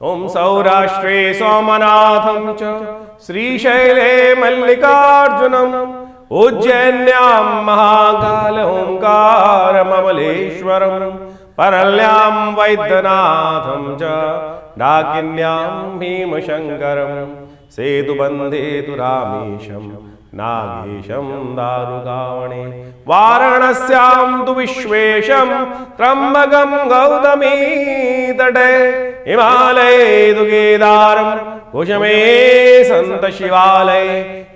ओम सौराष्ट्रे सोमनाथं च श्रीशैले मल्लिकार्जुनम् उज्जैन्यां महाकाल ओंकारममलेश्वरम् परल्यां वैद्यनाथं च डाकिन्यां भीमशङ्करम् सेतुबन्धे तु रामेशं नागेशं दारुकावणे वाराणस्यां तु विश्वेशं त्र्यम्बकं गौतमी तटे हिमालये तु केदारं कुशमे सन्त शिवालये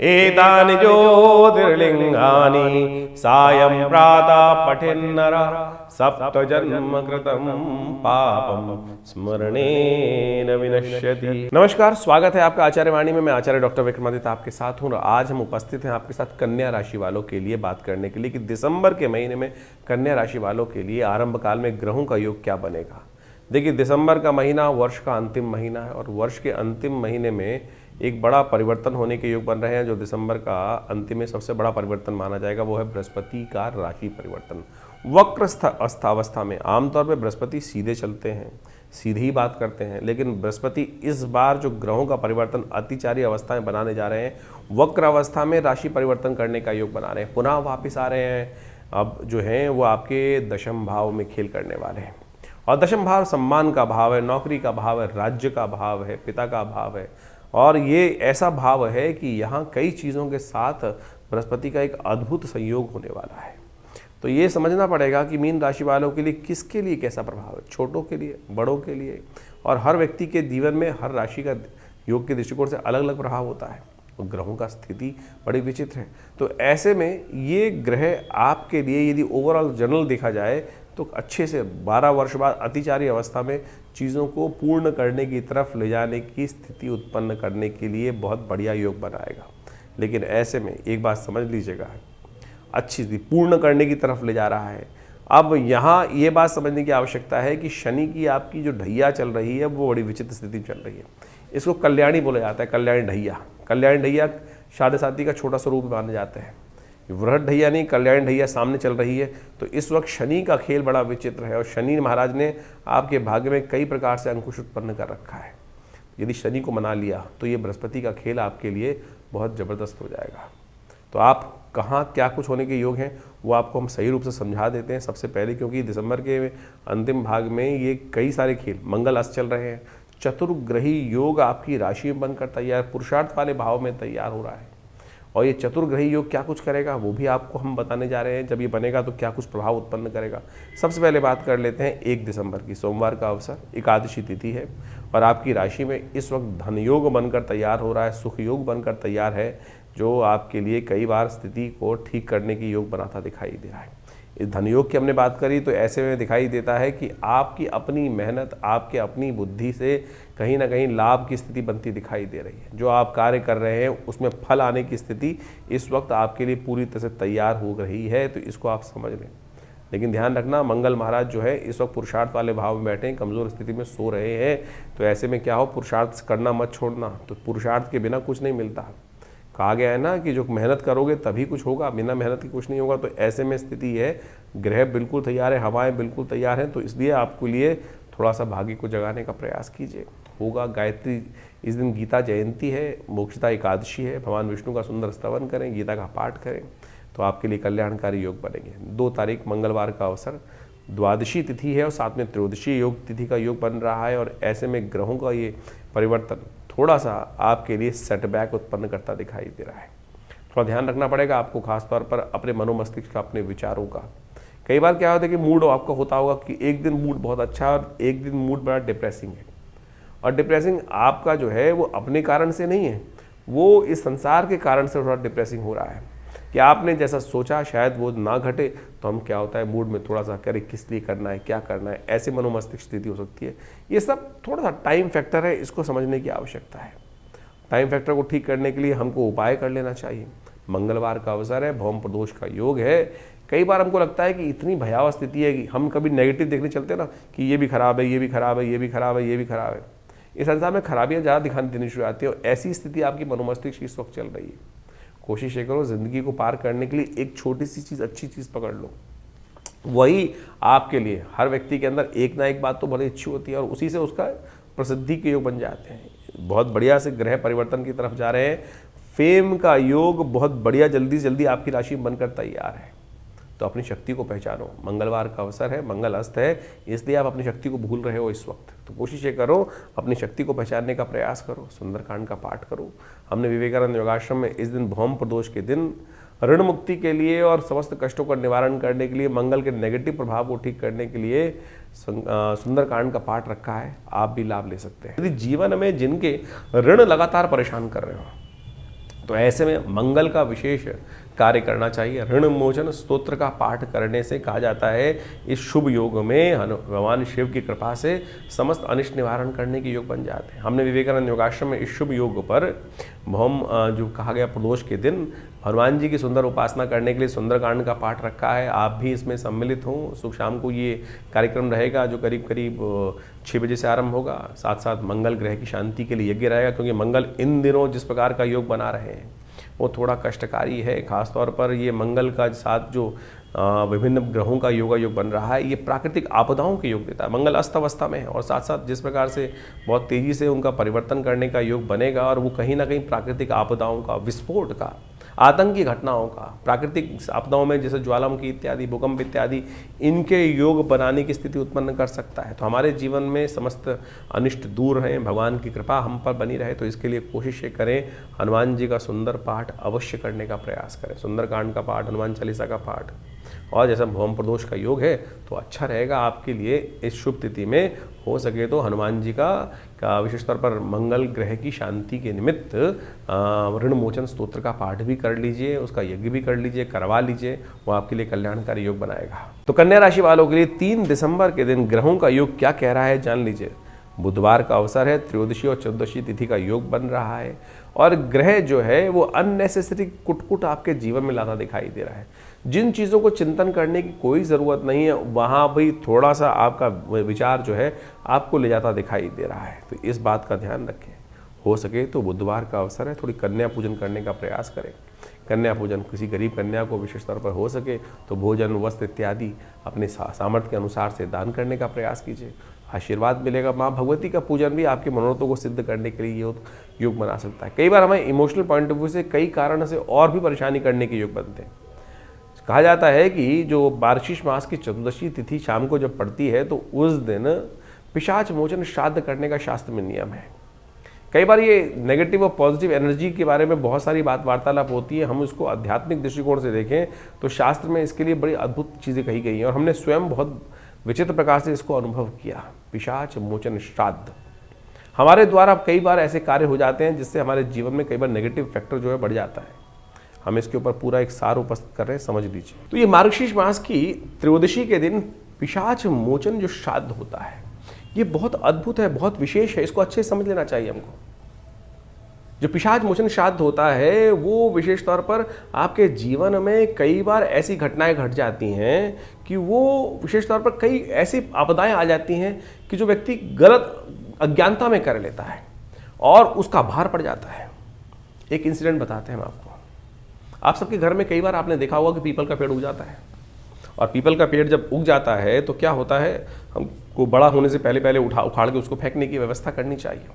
एतानि ज्योतिर्लिङ्गानि सायं प्रातः पठेन्नरः सप्तजन्म कृतं पापं स्मरणेन विनश्यति। नमस्कार, स्वागत है आपका आचार्य वाणी में। मैं आचार्य डॉक्टर विक्रमादित्य आपके साथ हूँ और आज हम उपस्थित हैं आपके साथ कन्या राशि वालों के लिए बात करने के लिए कि दिसंबर के महीने में कन्या राशि वालों के लिए आरंभ काल में ग्रहों का योग क्या बनेगा। देखिए, दिसंबर का महीना वर्ष का अंतिम महीना है और वर्ष के अंतिम महीने में एक बड़ा परिवर्तन होने के योग बन रहे हैं। जो दिसंबर का अंतिम में सबसे बड़ा परिवर्तन माना जाएगा वो है बृहस्पति का राशि परिवर्तन। वक्र अवस्था में आमतौर पर बृहस्पति सीधे चलते हैं, सीधी ही बात करते हैं, लेकिन बृहस्पति इस बार जो ग्रहों का परिवर्तन अतिचारी अवस्थाएं बनाने जा रहे हैं, वक्र अवस्था में राशि परिवर्तन करने का योग बना रहे हैं, पुनः वापस आ रहे हैं। अब जो हैं वो आपके दशम भाव में खेल करने वाले हैं और दशम भाव सम्मान का भाव है, नौकरी का भाव है, राज्य का भाव है, पिता का भाव है और ये ऐसा भाव है कि यहाँ कई चीज़ों के साथ बृहस्पति का एक अद्भुत संयोग होने वाला है। तो ये समझना पड़ेगा कि मीन राशि वालों के लिए किसके लिए कैसा प्रभाव है, छोटों के लिए, बड़ों के लिए, और हर व्यक्ति के जीवन में हर राशि का योग के दृष्टिकोण से अलग अलग प्रभाव होता है। तो ग्रहों का स्थिति बड़ी विचित्र है। तो ऐसे में ये ग्रह आपके लिए यदि ओवरऑल जनरल देखा जाए तो अच्छे से 12 वर्ष बाद अतिचारी अवस्था में चीज़ों को पूर्ण करने की तरफ ले जाने की स्थिति उत्पन्न करने के लिए बहुत बढ़िया योग बनाएगा। लेकिन ऐसे में एक बात समझ लीजिएगा, अच्छी स्थिति पूर्ण करने की तरफ ले जा रहा है। अब यहाँ ये बात समझने की आवश्यकता है कि शनि की आपकी जो ढैया चल रही है वो बड़ी विचित्र स्थिति चल रही है। इसको कल्याणी बोला जाता है, कल्याणी ढैया। कल्याणी ढैया साढ़े साथी का छोटा स्वरूप माने जाते हैं। वृहद ढैया नहीं, कल्याणी ढैया सामने चल रही है। तो इस वक्त शनि का खेल बड़ा विचित्र है और शनि महाराज ने आपके भाग्य में कई प्रकार से अंकुश उत्पन्न कर रखा है। यदि शनि को मना लिया तो ये बृहस्पति का खेल आपके लिए बहुत ज़बरदस्त हो जाएगा। तो आप कहाँ क्या कुछ होने के योग हैं वो आपको हम सही रूप से समझा देते हैं सबसे पहले, क्योंकि दिसंबर के अंतिम भाग में ये कई सारे खेल, मंगल अस्त चल रहे हैं, चतुर्ग्रही योग आपकी राशि में बनकर तैयार पुरुषार्थ वाले भाव में तैयार हो रहा है और ये चतुर्ग्रही योग क्या कुछ करेगा वो भी आपको हम बताने जा रहे हैं। जब ये बनेगा तो क्या कुछ प्रभाव उत्पन्न करेगा। सबसे पहले बात कर लेते हैं 1 दिसंबर की, सोमवार का अवसर, एकादशी तिथि है और आपकी राशि में इस वक्त धन योग बनकर तैयार हो रहा है, सुख योग बनकर तैयार है, जो आपके लिए कई बार स्थिति को ठीक करने की योग बनाता दिखाई दे रहा है। इस धन योग की हमने बात करी तो ऐसे में दिखाई देता है कि आपकी अपनी मेहनत, आपके अपनी बुद्धि से कहीं ना कहीं लाभ की स्थिति बनती दिखाई दे रही है। जो आप कार्य कर रहे हैं उसमें फल आने की स्थिति इस वक्त आपके लिए पूरी तरह से तैयार हो रही है, तो इसको आप समझ लें। लेकिन ध्यान रखना, मंगल महाराज जो है इस वक्त पुरुषार्थ वाले भाव में बैठे हैं, कमज़ोर स्थिति में सो रहे हैं। तो ऐसे में क्या हो, पुरुषार्थ करना मत छोड़ना। तो पुरुषार्थ के बिना कुछ नहीं मिलता। कहा गया है ना कि जो मेहनत करोगे तभी कुछ होगा, बिना मेहनत के कुछ नहीं होगा। तो ऐसे में स्थिति है, ग्रह बिल्कुल तैयार है, हवाएं बिल्कुल तैयार हैं। तो इसलिए आपके लिए थोड़ा सा भाग्य को जगाने का प्रयास कीजिए। होगा गायत्री, इस दिन गीता जयंती है, मोक्षदा एकादशी है, भगवान विष्णु का सुंदर स्तवन करें, गीता का पाठ करें, तो आपके लिए कल्याणकारी योग बनेंगे। 2 तारीख मंगलवार का अवसर, द्वादशी तिथि है और साथ में त्रयोदशी योग तिथि का योग बन रहा है और ऐसे में ग्रहों का ये परिवर्तन थोड़ा सा आपके लिए सेटबैक उत्पन्न करता दिखाई दे रहा है। थोड़ा ध्यान रखना पड़ेगा आपको, खासतौर पर अपने मनोमस्तिष्क का, अपने विचारों का। कई बार क्या होता है कि मूड आपका होता होगा कि एक दिन मूड बहुत अच्छा है और एक दिन मूड बड़ा डिप्रेसिंग है, और डिप्रेसिंग आपका जो है वो अपने कारण से नहीं है, वो इस संसार के कारण से थोड़ा डिप्रेसिंग हो रहा है कि आपने जैसा सोचा शायद वो ना घटे। तो हम क्या होता है मूड में थोड़ा सा करे किस लिए करना है, क्या करना है, ऐसे मनोमस्तिष्क स्थिति हो सकती है। ये सब थोड़ा सा टाइम फैक्टर है, इसको समझने की आवश्यकता है। टाइम फैक्टर को ठीक करने के लिए हमको उपाय कर लेना चाहिए। मंगलवार का अवसर है, भौम प्रदोष का योग है। कई बार हमको लगता है कि इतनी भयावह स्थिति है कि हम कभी नेगेटिव देखने चलते हैं ना कि ये भी खराब है, ये भी खराब है, ये भी खराब है, ये भी खराब है। इस संसार में खराबियाँ ज़्यादा दिखाई देनी शुरू आती है और ऐसी स्थिति आपकी मनोमस्तिष्क की इस वक्त चल रही है। कोशिश ये करो ज़िंदगी को पार करने के लिए एक छोटी सी चीज़, अच्छी चीज़ पकड़ लो, वही आपके लिए। हर व्यक्ति के अंदर एक ना एक बात तो बड़ी अच्छी होती है और उसी से उसका प्रसिद्धि के योग बन जाते हैं, बहुत बढ़िया से ग्रह परिवर्तन की तरफ जा रहे हैं। फेम का योग बहुत बढ़िया जल्दी से जल्दी आपकी राशि में बनकर तैयार है। तो अपनी शक्ति को पहचानो, मंगलवार का अवसर है, मंगल अस्त है, इसलिए आप अपनी शक्ति को भूल रहे हो इस वक्त। तो कोशिश ये करो, अपनी शक्ति को पहचानने का प्रयास करो, सुंदरकांड का पाठ करो। हमने विवेकानंद योगाश्रम में इस दिन भौम प्रदोष के दिन ऋण मुक्ति के लिए और समस्त कष्टों का निवारण करने के लिए, मंगल के नेगेटिव प्रभाव को ठीक करने के लिए सुंदरकांड का पाठ रखा है। आप भी लाभ ले सकते हैं। यदि जीवन में जिनके ऋण लगातार परेशान कर रहे हो, तो ऐसे में मंगल का विशेष कार्य करना चाहिए। ऋण मोचन स्तोत्र का पाठ करने से कहा जाता है इस शुभ योग में भगवान शिव की कृपा से समस्त अनिष्ट निवारण करने के योग बन जाते हैं। हमने विवेकानंद योगाश्रम में इस शुभ योग पर भौम जो कहा गया प्रदोष के दिन हनुमान जी की सुंदर उपासना करने के लिए सुंदरकांड का पाठ रखा है। आप भी इसमें सम्मिलित हों। सुबह शाम को ये कार्यक्रम रहेगा जो करीब करीब 6 बजे से आरंभ होगा। साथ साथ मंगल ग्रह की शांति के लिए यज्ञ रहेगा, क्योंकि मंगल इन दिनों जिस प्रकार का योग बना रहे हैं वो थोड़ा कष्टकारी है। खासतौर पर ये मंगल का साथ जो विभिन्न ग्रहों का योग बन रहा है, ये प्राकृतिक आपदाओं के योग देता है। मंगल अस्त अवस्था में है और साथ साथ जिस प्रकार से बहुत तेज़ी से उनका परिवर्तन करने का योग बनेगा, और वो कहीं ना कहीं प्राकृतिक आपदाओं का, विस्फोट का, आतंकी घटनाओं का, प्राकृतिक आपदाओं में जैसे ज्वालामुखी इत्यादि, भूकंप इत्यादि, इनके योग बनाने की स्थिति उत्पन्न कर सकता है। तो हमारे जीवन में समस्त अनिष्ट दूर रहें, भगवान की कृपा हम पर बनी रहे, तो इसके लिए कोशिश करें हनुमान जी का सुंदर पाठ अवश्य करने का प्रयास करें। सुंदरकांड का पाठ, हनुमान चालीसा का पाठ, और जैसा भौम प्रदोष का योग है तो अच्छा रहेगा आपके लिए इस शुभ तिथि में। हो सके तो हनुमान जी का विशेष तौर पर मंगल ग्रह की शांति के निमित्त ऋण मोचन स्तोत्र का पाठ भी कर लीजिए, उसका यज्ञ भी कर लीजिए, करवा लीजिए, वो आपके लिए कल्याणकारी योग बनाएगा। तो कन्या राशि वालों के लिए 3 दिसंबर के दिन ग्रहों का योग क्या कह रहा है जान लीजिए। बुधवार का अवसर है, त्रयोदशी और चतुर्दशी तिथि का योग बन रहा है, और ग्रह जो है वो अननेसेसरी कुटकुट आपके जीवन में लाता दिखाई दे रहा है। जिन चीज़ों को चिंतन करने की कोई ज़रूरत नहीं है, वहाँ भी थोड़ा सा आपका विचार जो है आपको ले जाता दिखाई दे रहा है। तो इस बात का ध्यान रखें। हो सके तो बुधवार का अवसर है, थोड़ी कन्या पूजन करने का प्रयास करें। कन्या पूजन, किसी गरीब कन्या को विशेष तौर पर हो सके तो भोजन, वस्त्र इत्यादि अपने सामर्थ्य के अनुसार से दान करने का प्रयास कीजिए, आशीर्वाद मिलेगा। माँ भगवती का पूजन भी आपके मनोरथों को सिद्ध करने के लिए योग बना सकता है। कई बार हमें इमोशनल पॉइंट ऑफ व्यू से कई कारण से और भी परेशानी करने के योग बनते हैं। कहा जाता है कि जो मार्गशीर्ष मास की चतुर्दशी तिथि शाम को जब पड़ती है तो उस दिन पिशाच मोचन श्राद्ध करने का शास्त्र में नियम है। कई बार ये नेगेटिव और पॉजिटिव एनर्जी के बारे में बहुत सारी वार्तालाप होती है। हम उसको आध्यात्मिक दृष्टिकोण से देखें तो शास्त्र में इसके लिए बड़ी अद्भुत चीज़ें कही गई हैं, और हमने स्वयं बहुत विचित्र प्रकार से इसको अनुभव किया। पिशाच मोचन श्राद्ध हमारे द्वारा कई बार ऐसे कार्य हो जाते हैं जिससे हमारे जीवन में कई बार नेगेटिव फैक्टर जो है बढ़ जाता है। हम इसके ऊपर पूरा एक सार उपस्थित कर रहे हैं, समझ लीजिए। तो ये मार्गशीर्ष मास की त्रयोदशी के दिन पिशाच मोचन जो श्राद्ध होता है, ये बहुत अद्भुत है, बहुत विशेष है। इसको अच्छे से समझ लेना चाहिए हमको। जो पिशाच मोचन श्राद्ध होता है वो विशेष तौर पर आपके जीवन में कई बार ऐसी घटनाएं घट जाती हैं कि वो विशेष तौर पर कई ऐसी आपदाएं आ जाती हैं कि जो व्यक्ति गलत अज्ञानता में कर लेता है और उसका भार पड़ जाता है। एक इंसिडेंट बताते हैं हम आपको। आप सबके घर में कई बार आपने देखा होगा कि पीपल का पेड़ उग जाता है, और पीपल का पेड़ जब उग जाता है तो क्या होता है, हमको बड़ा होने से पहले उखाड़ के उसको फेंकने की व्यवस्था करनी चाहिए।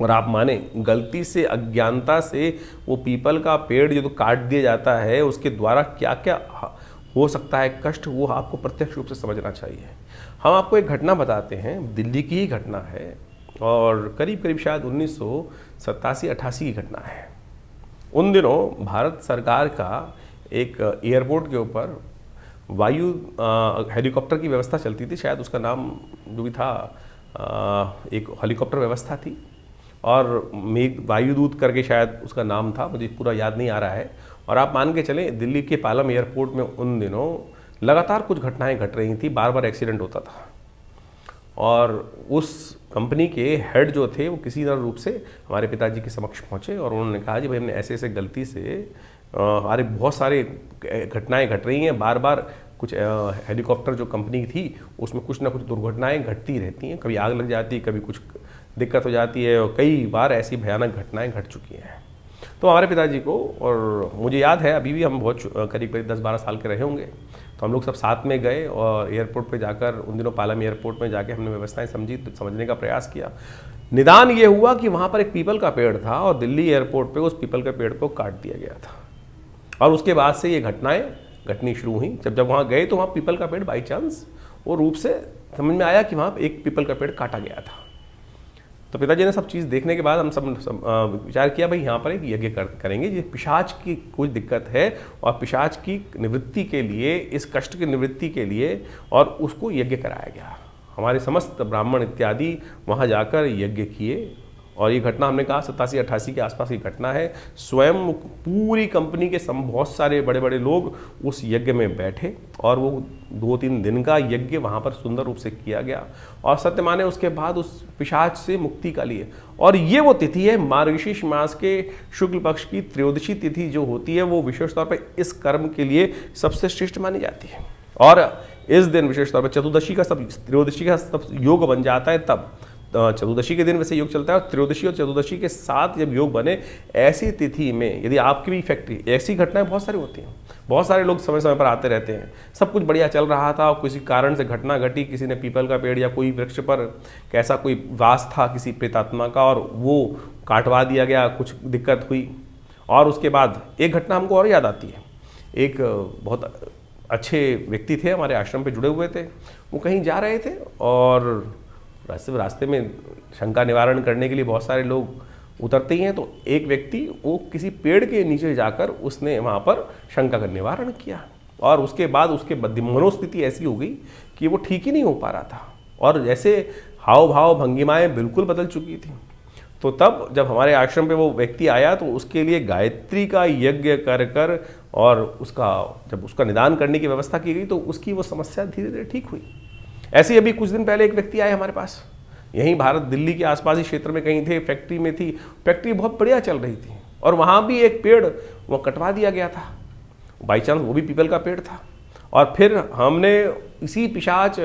और आप माने गलती से, अज्ञानता से वो पीपल का पेड़ जो तो काट दिया जाता है, उसके द्वारा क्या क्या हो सकता है कष्ट, वो आपको प्रत्यक्ष रूप से समझना चाहिए। हम आपको एक घटना बताते हैं, दिल्ली की ही घटना है, और करीब करीब शायद 1987-88 की घटना है। उन दिनों भारत सरकार का एक एयरपोर्ट के ऊपर वायु हेलीकॉप्टर की व्यवस्था चलती थी। शायद उसका नाम जो भी था एक हेलीकॉप्टर व्यवस्था थी, और मेघ वायुदूत करके शायद उसका नाम था, मुझे पूरा याद नहीं आ रहा है। और आप मान के चलें दिल्ली के पालम एयरपोर्ट में उन दिनों लगातार कुछ घटनाएं घट रही थी, बार बार एक्सीडेंट होता था। और उस कंपनी के हेड जो थे वो किसी तरह रूप से हमारे पिताजी के समक्ष पहुंचे, और उन्होंने कहा जी भाई हमने ऐसे ऐसे गलती से हमारे बहुत सारे घटनाएं घट रही हैं, बार बार कुछ हेलीकॉप्टर जो कंपनी थी उसमें कुछ ना कुछ दुर्घटनाएं घटती रहती हैं, कभी आग लग जाती है, कभी कुछ दिक्कत हो जाती है, और कई बार ऐसी भयानक घटनाएं घट चुकी हैं। तो हमारे पिताजी को, और मुझे याद है अभी भी हम बहुत करीब 10-12 साल के रहे होंगे, तो हम लोग सब साथ में गए और एयरपोर्ट पे जाकर उन दिनों पालम एयरपोर्ट में जाके हमने व्यवस्थाएं समझने का प्रयास किया। निदान ये हुआ कि वहाँ पर एक पीपल का पेड़ था और दिल्ली एयरपोर्ट पे उस पीपल के पेड़ को काट दिया गया था, और उसके बाद से ये घटनाएं घटनी शुरू हुई। जब वहाँ गए तो वहाँ पीपल का पेड़ बाई चांस वो रूप से समझ में आया कि वहाँ एक पीपल का पेड़ काटा गया था। तो पिताजी ने सब चीज़ देखने के बाद हम सब विचार किया, भाई यहाँ पर एक यज्ञ करेंगे, ये पिशाच की कुछ दिक्कत है और पिशाच की निवृत्ति के लिए, इस कष्ट की निवृत्ति के लिए, और उसको यज्ञ कराया गया। हमारे समस्त ब्राह्मण इत्यादि वहाँ जाकर यज्ञ किए, और ये घटना हमने कहा 87-88 के आसपास की घटना है। स्वयं पूरी कंपनी के बहुत सारे बड़े बड़े लोग उस यज्ञ में बैठे और वो 2-3 दिन का यज्ञ वहाँ पर सुंदर रूप से किया गया, और सत्य माने उसके बाद उस पिशाच से मुक्ति का लिए। और ये वो तिथि है मार्गशीर्ष मास के शुक्ल पक्ष की त्रयोदशी तिथि जो होती है, वो विशेष तौर पर इस कर्म के लिए सबसे श्रेष्ठ मानी जाती है। और इस दिन विशेष तौर पर चतुर्दशी का सब त्रयोदशी का सब योग बन जाता है। तब चतुर्दशी के दिन वैसे योग चलता है, और त्रयोदशी और चतुर्दशी के साथ जब योग बने, ऐसी तिथि में यदि आपकी भी फैक्ट्री, ऐसी घटनाएं बहुत सारी होती हैं, बहुत सारे लोग समय समय पर आते रहते हैं, सब कुछ बढ़िया चल रहा था और किसी कारण से घटना घटी, किसी ने पीपल का पेड़ या कोई वृक्ष पर कैसा कोई वास था किसी प्रेतात्मा का और वो काटवा दिया गया, कुछ दिक्कत हुई। और उसके बाद एक घटना हमको और याद आती है। एक बहुत अच्छे व्यक्ति थे, हमारे आश्रम पे जुड़े हुए थे, वो कहीं जा रहे थे और रास्ते में शंका निवारण करने के लिए बहुत सारे लोग उतरते ही हैं। तो एक व्यक्ति वो किसी पेड़ के नीचे जाकर उसने वहाँ पर शंका का निवारण किया, और उसके बाद उसके मनोस्थिति ऐसी हो गई कि वो ठीक ही नहीं हो पा रहा था, और जैसे हाव भाव भंगिमाएँ बिल्कुल बदल चुकी थी। तो तब जब हमारे आश्रम पे वो व्यक्ति आया तो उसके लिए गायत्री का यज्ञ कर और जब उसका निदान करने की व्यवस्था की गई तो उसकी वो समस्या धीरे धीरे ठीक हुई। ऐसे ही अभी कुछ दिन पहले एक व्यक्ति आए हमारे पास, यहीं भारत दिल्ली के आसपास ही क्षेत्र में कहीं थे, फैक्ट्री में थी, फैक्ट्री बहुत बढ़िया चल रही थी, और वहाँ भी एक पेड़ वो कटवा दिया गया था, बाई चांस वो भी पीपल का पेड़ था। और फिर हमने इसी पिशाच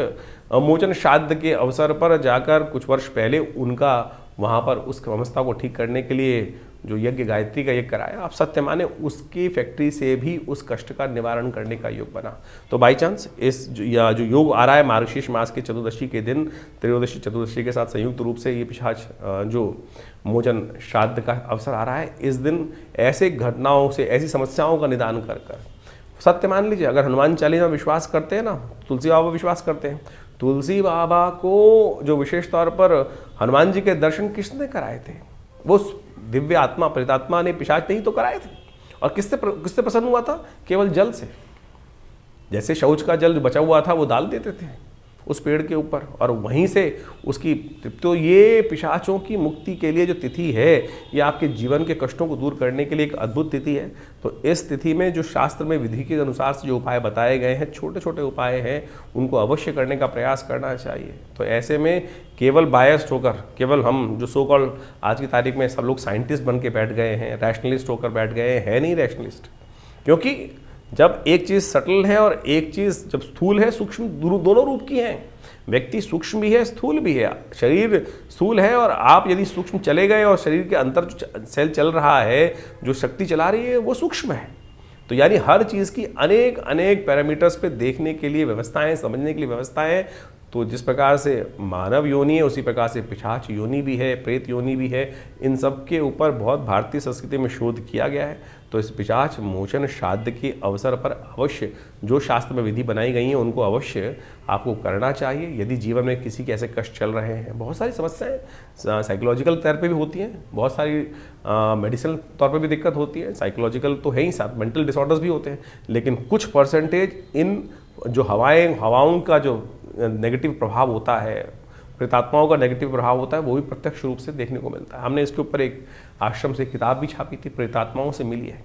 मोचन श्राद्ध के अवसर पर जाकर कुछ वर्ष पहले उनका वहाँ पर उस समस्या को ठीक करने के लिए जो यज्ञ गायत्री का यज्ञ कराया। आप सत्य माने उसकी फैक्ट्री से भी उस कष्ट का निवारण करने का योग बना। तो बाई चांस इस जो योग आ रहा है मार्गशीर्ष मास के चतुर्दशी के दिन, त्रयोदशी चतुर्दशी के साथ संयुक्त रूप से ये पिशाच जो मोचन श्राद्ध का अवसर आ रहा है, इस दिन ऐसे घटनाओं से, ऐसी समस्याओं का निदान कर सत्य मान लीजिए। अगर हनुमान चालीसा में विश्वास करते हैं ना, तुलसी बाबा विश्वास करते हैं, तुलसी बाबा को जो विशेष तौर पर हनुमान जी के दर्शन किसने कराए थे? वो दिव्य आत्मा, प्रेतात्मा ने, पिशाच नहीं तो कराए थे। और किससे प्रसन्न हुआ था? केवल जल से। जैसे शौच का जल जो बचा हुआ था वो डाल देते थे उस पेड़ के ऊपर, और वहीं से उसकी। तो ये पिशाचों की मुक्ति के लिए जो तिथि है, ये आपके जीवन के कष्टों को दूर करने के लिए एक अद्भुत तिथि है। तो इस तिथि में जो शास्त्र में विधि के अनुसार से जो उपाय बताए गए हैं, छोटे छोटे उपाय हैं, उनको अवश्य करने का प्रयास करना चाहिए। तो ऐसे में केवल बायस्ड होकर, केवल हम जो सो कॉल्ड आज की तारीख में सब लोग साइंटिस्ट बन के बैठ गए हैं, रैशनलिस्ट होकर बैठ गए हैं, नहीं रैशनलिस्ट। क्योंकि जब एक चीज़ सटल है और एक चीज़ जब स्थूल है, सूक्ष्म, दोनों रूप की हैं। व्यक्ति सूक्ष्म भी है, स्थूल भी है। शरीर स्थूल है और आप यदि सूक्ष्म चले गए और शरीर के अंदर जो सेल चल रहा है, जो शक्ति चला रही है, वो सूक्ष्म है। तो यानी हर चीज़ की अनेक अनेक पैरामीटर्स पे देखने के लिए व्यवस्थाएं, समझने के लिए व्यवस्थाएं। तो जिस प्रकार से मानव योनि है, उसी प्रकार से पिशाच योनि भी है, प्रेत योनि भी है। इन सब के ऊपर बहुत भारतीय संस्कृति में शोध किया गया है। तो इस पिशाच मोचन श्राद्ध के अवसर पर अवश्य जो शास्त्र में विधि बनाई गई हैं, उनको अवश्य आपको करना चाहिए। यदि जीवन में किसी के ऐसे कष्ट चल रहे हैं, बहुत सारी समस्याएं साइकोलॉजिकल तौर पे भी होती हैं, बहुत सारी मेडिसिनल तौर पे भी दिक्कत होती है, साइकोलॉजिकल तो है ही, साथ मेंटल डिसऑर्डर्स भी होते हैं। लेकिन कुछ परसेंटेज इन जो हवाओं का जो नेगेटिव प्रभाव होता है, प्रेतात्माओं का नेगेटिव प्रभाव होता है, वो भी प्रत्यक्ष रूप से देखने को मिलता है। हमने इसके ऊपर एक आश्रम से किताब भी छापी थी, प्रेतात्माओं से मिली है,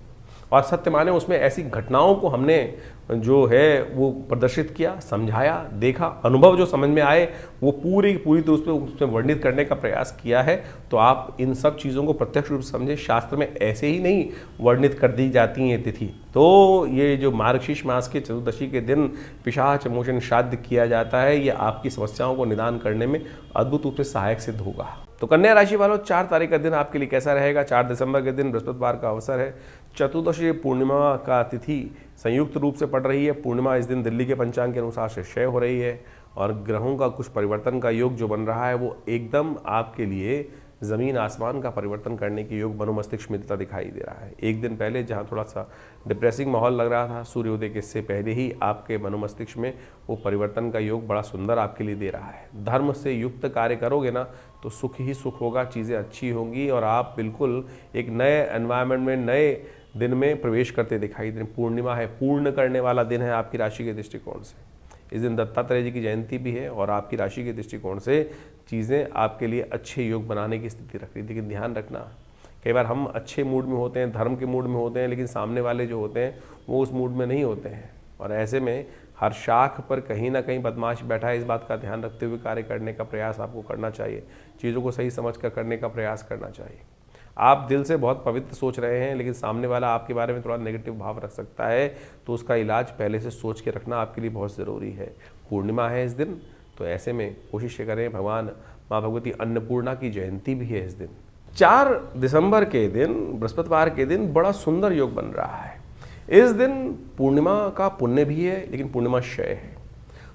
और सत्य माने उसमें ऐसी घटनाओं को हमने जो है वो प्रदर्शित किया, समझाया, देखा, अनुभव जो समझ में आए वो पूरी तरह से उसमें वर्णित करने का प्रयास किया है। तो आप इन सब चीज़ों को प्रत्यक्ष रूप से समझें। शास्त्र में ऐसे ही नहीं वर्णित कर दी जाती हैं तिथि। तो ये जो मार्गशीर्ष मास के चतुर्दशी के दिन पिशाच मोचन श्राद्ध किया जाता है, ये आपकी समस्याओं को निदान करने में अद्भुत रूप से सहायक सिद्ध होगा। तो कन्या राशि वालों 4 तारीख का दिन आपके लिए कैसा रहेगा? 4 दिसंबर के दिन बृहस्पतिवार का अवसर है। चतुर्दशी पूर्णिमा का तिथि संयुक्त रूप से पड़ रही है। पूर्णिमा इस दिन दिल्ली के पंचांग के अनुसार से क्षय हो रही है और ग्रहों का कुछ परिवर्तन का योग जो बन रहा है वो एकदम आपके लिए ज़मीन आसमान का परिवर्तन करने के योग मनोमस्तिष्क मिलता दिखाई दे रहा है। एक दिन पहले जहां थोड़ा सा डिप्रेसिंग माहौल लग रहा था, सूर्योदय के इससे पहले ही आपके मनोमस्तिष्क में वो परिवर्तन का योग बड़ा सुंदर आपके लिए दे रहा है। धर्म से युक्त कार्य करोगे ना तो सुख ही सुख होगा, चीज़ें अच्छी होंगी और आप बिल्कुल एक नए एनवायरनमेंट में, नए दिन में प्रवेश करते दिखाई दे। पूर्णिमा है, पूर्ण करने वाला दिन है आपकी राशि के दृष्टिकोण से। इस दिन दत्तात्रेय जी की जयंती भी है और आपकी राशि के दृष्टिकोण से चीज़ें आपके लिए अच्छे योग बनाने की स्थिति रख रही है। लेकिन ध्यान रखना, कई बार हम अच्छे मूड में होते हैं, धर्म के मूड में होते हैं, लेकिन सामने वाले जो होते हैं वो उस मूड में नहीं होते हैं और ऐसे में हर शाख पर कहीं ना कहीं बदमाश बैठा है। इस बात का ध्यान रखते हुए कार्य करने का प्रयास आपको करना चाहिए। चीज़ों को सही समझ कर करने का प्रयास करना चाहिए। आप दिल से बहुत पवित्र सोच रहे हैं लेकिन सामने वाला आपके बारे में थोड़ा नेगेटिव भाव रख सकता है, तो उसका इलाज पहले से सोच के रखना आपके लिए बहुत ज़रूरी है। पूर्णिमा है इस दिन, तो ऐसे में कोशिश करें, भगवान माँ भगवती अन्नपूर्णा की जयंती भी है इस दिन। 4 दिसंबर के दिन बृहस्पतिवार के दिन बड़ा सुंदर योग बन रहा है। इस दिन पूर्णिमा का पुण्य भी है लेकिन पूर्णिमा क्षय है,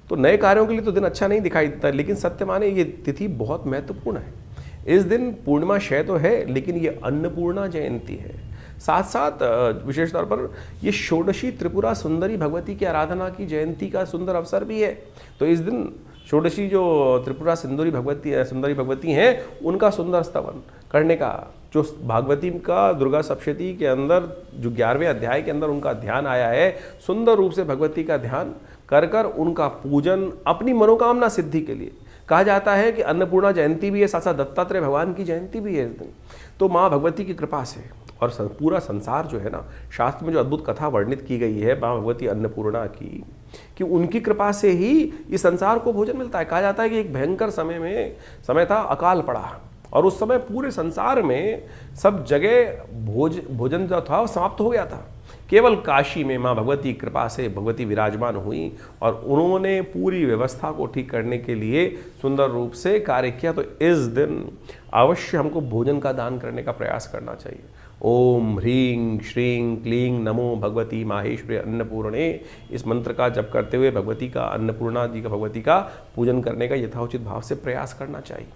तो नए कार्यों के लिए तो दिन अच्छा नहीं दिखाई देता, लेकिन सत्य माने ये तिथि बहुत महत्वपूर्ण है। इस दिन पूर्णिमा क्षय तो है लेकिन ये अन्नपूर्णा जयंती है। साथ साथ विशेष तौर पर ये षोडशी त्रिपुरा सुंदरी भगवती की आराधना की जयंती का सुंदर अवसर भी है। तो इस दिन षोडशी जो त्रिपुरा सुंदरी भगवती हैं उनका सुंदर स्तवन करने का, जो भागवती का दुर्गा सप्तशती के अंदर जो 11वें अध्याय के अंदर उनका ध्यान आया है, सुंदर रूप से भगवती का ध्यान कर कर उनका पूजन अपनी मनोकामना सिद्धि के लिए। कहा जाता है कि अन्नपूर्णा जयंती भी है, साथ साथ दत्तात्रेय भगवान की जयंती भी है इस दिन। तो माँ भगवती की कृपा से और पूरा संसार जो है ना, शास्त्र में जो अद्भुत कथा वर्णित की गई है माँ भगवती अन्नपूर्णा की, कि उनकी कृपा से ही इस संसार को भोजन मिलता है। कहा जाता है कि एक भयंकर समय था, अकाल पड़ा और उस समय पूरे संसार में सब जगह भोजन जो था वो समाप्त हो गया था। केवल काशी में माँ भगवती की कृपा से भगवती विराजमान हुई और उन्होंने पूरी व्यवस्था को ठीक करने के लिए सुंदर रूप से कार्य किया। तो इस दिन अवश्य हमको भोजन का दान करने का प्रयास करना चाहिए। ओम ह्रीं श्रीं क्लीं नमो भगवती माहेश्वरी अन्नपूर्णे, इस मंत्र का जप करते हुए भगवती का, अन्नपूर्णा जी का, भगवती का पूजन करने का यथाउचित भाव से प्रयास करना चाहिए।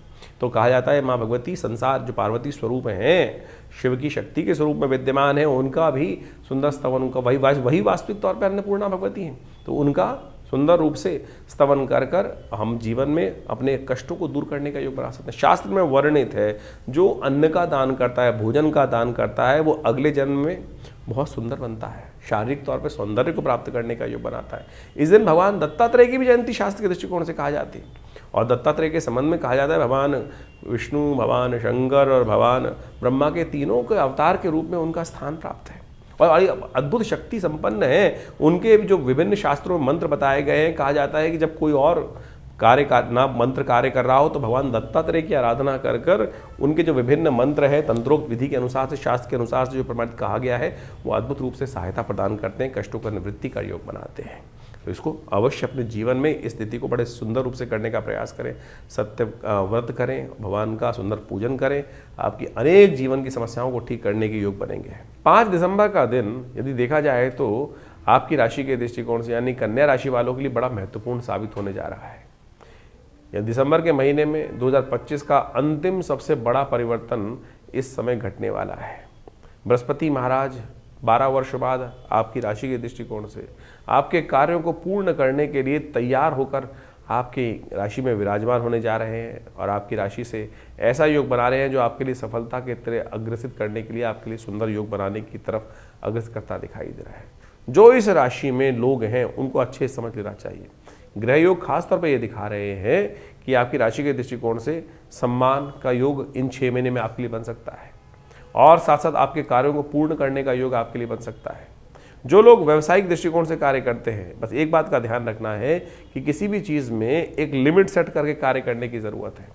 तो कहा जाता है माँ भगवती संसार जो पार्वती स्वरूप हैं, शिव की शक्ति के स्वरूप में विद्यमान है, उनका भी सुंदर स्तवन, उनका वही वास्तविक तौर पर अन्नपूर्णा भगवती हैं, तो उनका सुंदर रूप से स्तवन कर कर हम जीवन में अपने कष्टों को दूर करने का योग बना सकते हैं। शास्त्र में वर्णित है, जो अन्न का दान करता है, भोजन का दान करता है, वो अगले जन्म में बहुत सुंदर बनता है, शारीरिक तौर पर सौंदर्य को प्राप्त करने का योग बनाता है। इस दिन भगवान दत्तात्रेय की भी जयंती शास्त्र के दृष्टिकोण से कहा जाती है और दत्तात्रेय के संबंध में कहा जाता है भगवान विष्णु, भगवान शंकर और भगवान ब्रह्मा के तीनों के अवतार के रूप में उनका स्थान प्राप्त है और अद्भुत शक्ति संपन्न है। उनके जो विभिन्न शास्त्रों में मंत्र बताए गए हैं, कहा जाता है कि जब कोई और मंत्र कार्य कर रहा हो तो भगवान दत्तात्रेय की आराधना कर कर उनके जो विभिन्न मंत्र हैं, तंत्रोक्त विधि के अनुसार से, शास्त्र के अनुसार से जो प्रमाणित कहा गया है, वो अद्भुत रूप से सहायता प्रदान करते हैं, कष्टों का निवृत्ति का योग बनाते हैं। तो इसको अवश्य अपने जीवन में इस स्थिति को बड़े सुंदर रूप से करने का प्रयास करें। सत्य व्रत करें, भगवान का सुंदर पूजन करें, आपकी अनेक जीवन की समस्याओं को ठीक करने के योग बनेंगे। 5 दिसंबर का दिन यदि देखा जाए तो आपकी राशि के दृष्टिकोण से यानी कन्या राशि वालों के लिए बड़ा महत्वपूर्ण साबित होने जा रहा है। यह दिसंबर के महीने में 2025 का अंतिम सबसे बड़ा परिवर्तन इस समय घटने वाला है। बृहस्पति महाराज 12 वर्ष बाद आपकी राशि के दृष्टिकोण से आपके कार्यों को पूर्ण करने के लिए तैयार होकर आपकी राशि में विराजमान होने जा रहे हैं और आपकी राशि से ऐसा योग बना रहे हैं जो आपके लिए सफलता के तरह अग्रसित करने के लिए, आपके लिए सुंदर योग बनाने की तरफ अग्रसर करता दिखाई दे रहा है। जो इस राशि में लोग हैं उनको अच्छे समझ लेना चाहिए। ग्रह योग खासतौर पर ये दिखा रहे हैं कि आपकी राशि के दृष्टिकोण से सम्मान का योग इन 6 महीने में आपके लिए बन सकता है और साथ साथ आपके कार्यों को पूर्ण करने का योग आपके लिए बन सकता है। जो लोग व्यावसायिक दृष्टिकोण से कार्य करते हैं, बस एक बात का ध्यान रखना है कि किसी भी चीज़ में एक लिमिट सेट करके कार्य करने की ज़रूरत है।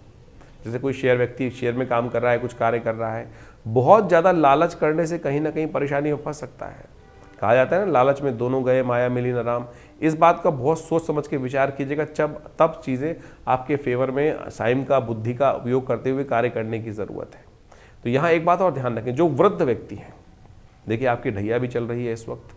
जैसे कोई व्यक्ति शेयर में काम कर रहा है, कुछ कार्य कर रहा है, बहुत ज़्यादा लालच करने से कहीं ना कहीं परेशानी में फंस सकता है। कहा जाता है ना, लालच में दोनों गए माया मिली न राम। इस बात का बहुत सोच समझ के विचार कीजिएगा, तब चीज़ें आपके फेवर में साइम का बुद्धि का उपयोग करते हुए कार्य करने की ज़रूरत है। तो यहाँ एक बात और ध्यान रखें, जो वृद्ध व्यक्ति हैं, देखिए आपकी ढैया भी चल रही है इस वक्त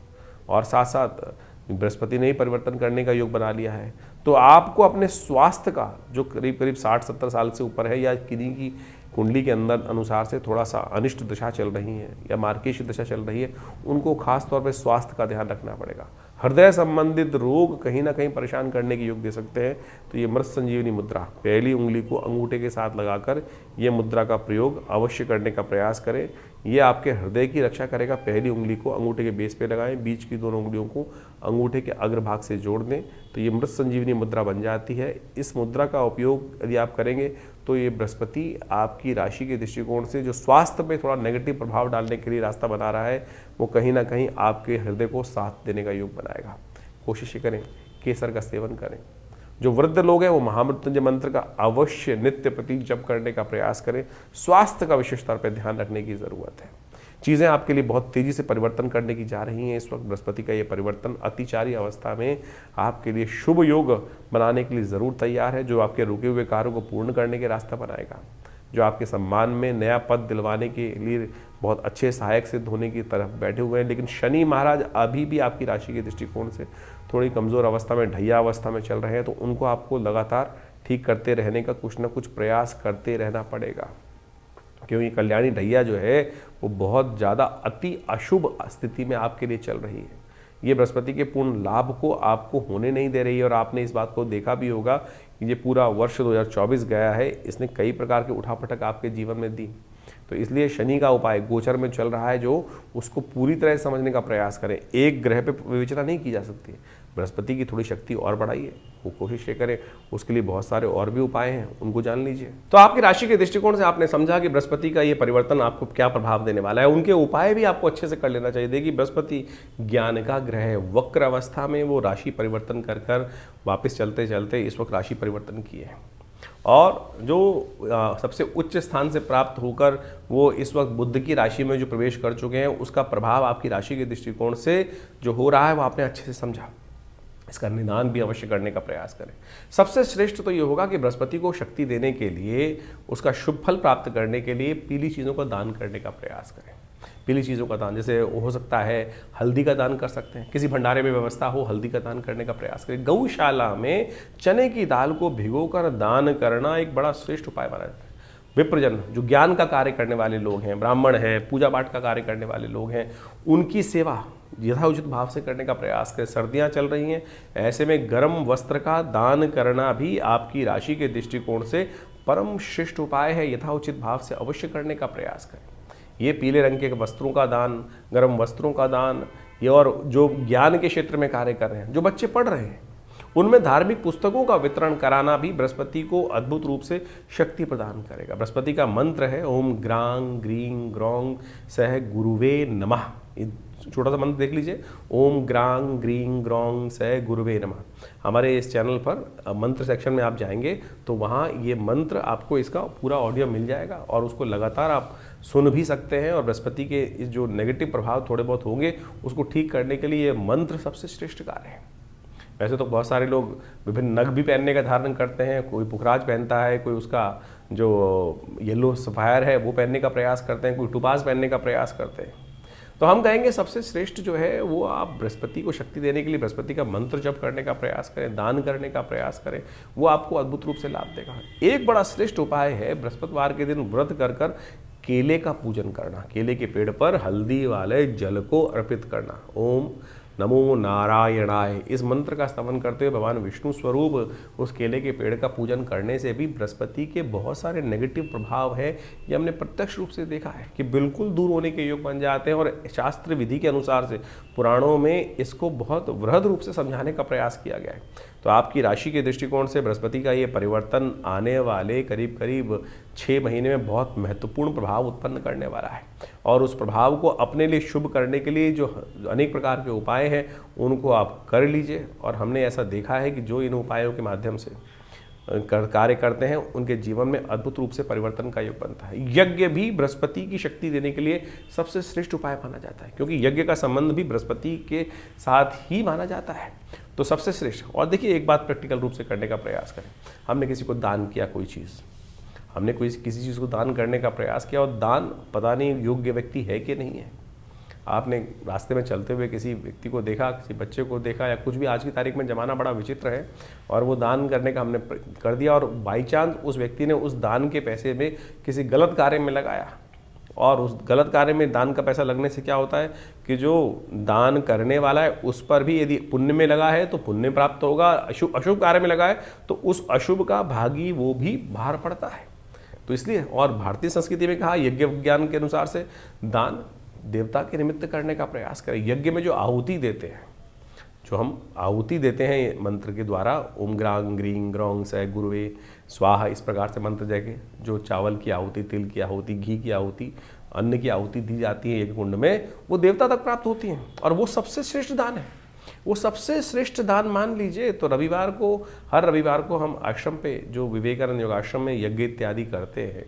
और साथ साथ बृहस्पति ने ही परिवर्तन करने का योग बना लिया है। तो आपको अपने स्वास्थ्य का, जो करीब करीब 60-70 साल से ऊपर है या किन्हीं की कुंडली के अंदर अनुसार से थोड़ा सा अनिष्ट दशा चल रही है या मार्केश दशा चल रही है, उनको खास तौर पे स्वास्थ्य का ध्यान रखना पड़ेगा। हृदय संबंधित रोग कहीं ना कहीं परेशान करने के योग दे सकते हैं। तो ये मृत संजीवनी मुद्रा, पहली उंगली को अंगूठे के साथ लगाकर ये मुद्रा का प्रयोग अवश्य करने का प्रयास करें। ये आपके हृदय की रक्षा करेगा। पहली उंगली को अंगूठे के बेस पे लगाएं, बीच की दोनों उंगलियों को अंगूठे के अग्रभाग से जोड़ दें, तो ये मृत संजीवनी मुद्रा बन जाती है। इस मुद्रा का उपयोग यदि आप करेंगे तो ये बृहस्पति आपकी राशि के दृष्टिकोण से जो स्वास्थ्य पे थोड़ा नेगेटिव प्रभाव डालने के लिए रास्ता बना रहा है, वो कहीं ना कहीं आपके हृदय को साथ देने का योग बनाएगा। कोशिश करें केसर का सेवन करें। जो वृद्ध लोग हैं वो महामृत्युंजय मंत्र का अवश्य नित्य प्रति जप करने का प्रयास करें। स्वास्थ्य का विशेष तौर पर ध्यान रखने की ज़रूरत है। चीज़ें आपके लिए बहुत तेज़ी से परिवर्तन करने की जा रही हैं। इस वक्त बृहस्पति का ये परिवर्तन अतिचारी अवस्था में आपके लिए शुभ योग बनाने के लिए ज़रूर तैयार है, जो आपके रुके हुए कार्यों को पूर्ण करने के रास्ता बनाएगा, जो आपके सम्मान में नया पद दिलवाने के लिए बहुत अच्छे सहायक सिद्ध होने की तरफ बैठे हुए हैं। लेकिन शनि महाराज अभी भी आपकी राशि के दृष्टिकोण से थोड़ी कमज़ोर अवस्था में, ढैया अवस्था में चल रहे हैं, तो उनको आपको लगातार ठीक करते रहने का कुछ ना कुछ प्रयास करते रहना पड़ेगा, क्योंकि कल्याणी ढैया जो है वो बहुत ज़्यादा अति अशुभ स्थिति में आपके लिए चल रही है। ये बृहस्पति के पूर्ण लाभ को आपको होने नहीं दे रही है। और आपने इस बात को देखा भी होगा कि ये पूरा वर्ष 2024 गया है, इसने कई प्रकार के उठापटक आपके जीवन में दी। तो इसलिए शनि का उपाय गोचर में चल रहा है, जो उसको पूरी तरह समझने का प्रयास करें। एक ग्रह पे विवेचना नहीं की जा सकती है। बृहस्पति की थोड़ी शक्ति और बढ़ाइए, वो कोशिश ये करें। उसके लिए बहुत सारे और भी उपाय हैं, उनको जान लीजिए। तो आपकी राशि के दृष्टिकोण से आपने समझा कि बृहस्पति का ये परिवर्तन आपको क्या प्रभाव देने वाला है। उनके उपाय भी आपको अच्छे से कर लेना चाहिए। देखिए बृहस्पति ज्ञान का ग्रह है, वक्र अवस्था में वो राशि परिवर्तन कर वापस चलते चलते इस वक्त राशि परिवर्तन किए हैं, और जो सबसे उच्च स्थान से प्राप्त होकर वो इस वक्त बुध की राशि में जो प्रवेश कर चुके हैं, उसका प्रभाव आपकी राशि के दृष्टिकोण से जो हो रहा है वो आपने अच्छे से समझा। इसका निदान भी अवश्य करने का प्रयास करें। सबसे श्रेष्ठ तो ये होगा कि बृहस्पति को शक्ति देने के लिए, उसका शुभ फल प्राप्त करने के लिए पीली चीज़ों का दान करने का प्रयास करें। पीली चीज़ों का दान, जैसे हो सकता है हल्दी का दान कर सकते हैं, किसी भंडारे में व्यवस्था हो हल्दी का दान करने का प्रयास करें। गौशाला में चने की दाल को भिगोकर दान करना एक बड़ा श्रेष्ठ उपाय माना जाता है। विप्रजन, जो ज्ञान का कार्य करने वाले लोग हैं, ब्राह्मण हैं, पूजा पाठ का कार्य करने वाले लोग हैं, उनकी सेवा यथाउचित भाव से करने का प्रयास करें। सर्दियां चल रही हैं, ऐसे में गर्म वस्त्र का दान करना भी आपकी राशि के दृष्टिकोण से परम श्रेष्ठ उपाय है। यथाउचित भाव से अवश्य करने का प्रयास करें। ये पीले रंग के वस्त्रों का दान, गर्म वस्त्रों का दान, ये और जो ज्ञान के क्षेत्र में कार्य कर रहे हैं, जो बच्चे पढ़ रहे हैं, उनमें धार्मिक पुस्तकों का वितरण कराना भी बृहस्पति को अद्भुत रूप से शक्ति प्रदान करेगा। बृहस्पति का मंत्र है ओम ग्रांग ग्रीं ग्रौंग सह गुरुवे नमः। ये छोटा सा मंत्र देख लीजिए, ओम ग्रांग ग्रीं ग्रौंग सह गुरुवे नमः। हमारे इस चैनल पर मंत्र सेक्शन में आप जाएंगे तो वहाँ ये मंत्र आपको इसका पूरा ऑडियो मिल जाएगा, और उसको लगातार आप सुन भी सकते हैं। और बृहस्पति के इस जो नेगेटिव प्रभाव थोड़े बहुत होंगे, उसको ठीक करने के लिए ये मंत्र सबसे श्रेष्ठ कार्य है। वैसे तो बहुत सारे लोग विभिन्न नग भी पहनने का धारण करते हैं, कोई पुखराज पहनता है, कोई उसका जो येलो सफायर है वो पहनने का प्रयास करते हैं, कोई टुपास पहनने का प्रयास करते हैं। तो हम कहेंगे सबसे श्रेष्ठ जो है वो आप बृहस्पति को शक्ति देने के लिए बृहस्पति का मंत्र जप करने का प्रयास करें, दान करने का प्रयास करें, वो आपको अद्भुत रूप से लाभ देगा। एक बड़ा श्रेष्ठ उपाय है बृहस्पतिवार के दिन व्रत कर केले का पूजन करना, केले के पेड़ पर हल्दी वाले जल को अर्पित करना। ओम नमो नारायणाय, इस मंत्र का स्तवन करते हुए भगवान विष्णु स्वरूप उस केले के पेड़ का पूजन करने से भी बृहस्पति के बहुत सारे नेगेटिव प्रभाव है, ये हमने प्रत्यक्ष रूप से देखा है कि बिल्कुल दूर होने के योग बन जाते हैं। और शास्त्र विधि के अनुसार से पुराणों में इसको बहुत वृहद रूप से समझाने का प्रयास किया गया है। तो आपकी राशि के दृष्टिकोण से बृहस्पति का ये परिवर्तन आने वाले करीब करीब 6 महीने में बहुत महत्वपूर्ण प्रभाव उत्पन्न करने वाला है, और उस प्रभाव को अपने लिए शुभ करने के लिए जो अनेक प्रकार के उपाय हैं उनको आप कर लीजिए। और हमने ऐसा देखा है कि जो इन उपायों के माध्यम से कार्य करते हैं उनके जीवन में अद्भुत रूप से परिवर्तन का योग बनता है। यज्ञ भी बृहस्पति की शक्ति देने के लिए सबसे श्रेष्ठ उपाय माना जाता है, क्योंकि यज्ञ का संबंध भी बृहस्पति के साथ ही माना जाता है, तो सबसे श्रेष्ठ। और देखिए एक बात प्रैक्टिकल रूप से करने का प्रयास करें। हमने किसी को दान किया, कोई चीज़ हमने किसी चीज़ को दान करने का प्रयास किया और दान पता नहीं योग्य व्यक्ति है कि नहीं है। आपने रास्ते में चलते हुए किसी व्यक्ति को देखा, किसी बच्चे को देखा या कुछ भी, आज की तारीख में ज़माना बड़ा विचित्र है, और वो दान करने का हमने कर दिया और बाई चांस उस व्यक्ति ने उस दान के पैसे में किसी गलत कार्य में लगाया, और उस गलत कार्य में दान का पैसा लगने से क्या होता है कि जो दान करने वाला है उस पर भी यदि पुण्य में लगा है तो पुण्य प्राप्त होगा, अशुभ कार्य में लगा है तो उस अशुभ का भागी वो भी भार पड़ता है। तो इसलिए, और भारतीय संस्कृति में कहा यज्ञ विज्ञान के अनुसार से दान देवता के निमित्त करने का प्रयास करें। यज्ञ में जो आहुति देते हैं, जो हम आहुति देते हैं मंत्र के द्वारा, ओम ग्रांग ग्रीं ग्रौंग स गुरुवे स्वाहा, इस प्रकार से मंत्र जगह जो चावल की आहुति, तिल की आहुति, घी की आहुति, अन्न की आहुति दी जाती है यज्ञ कुंड में, वो देवता तक प्राप्त होती हैं और वो सबसे श्रेष्ठ दान है। वो सबसे श्रेष्ठ दान मान लीजिए। तो रविवार को, हर रविवार को हम आश्रम पे जो विवेकानंद योगाश्रम में यज्ञ इत्यादि करते हैं,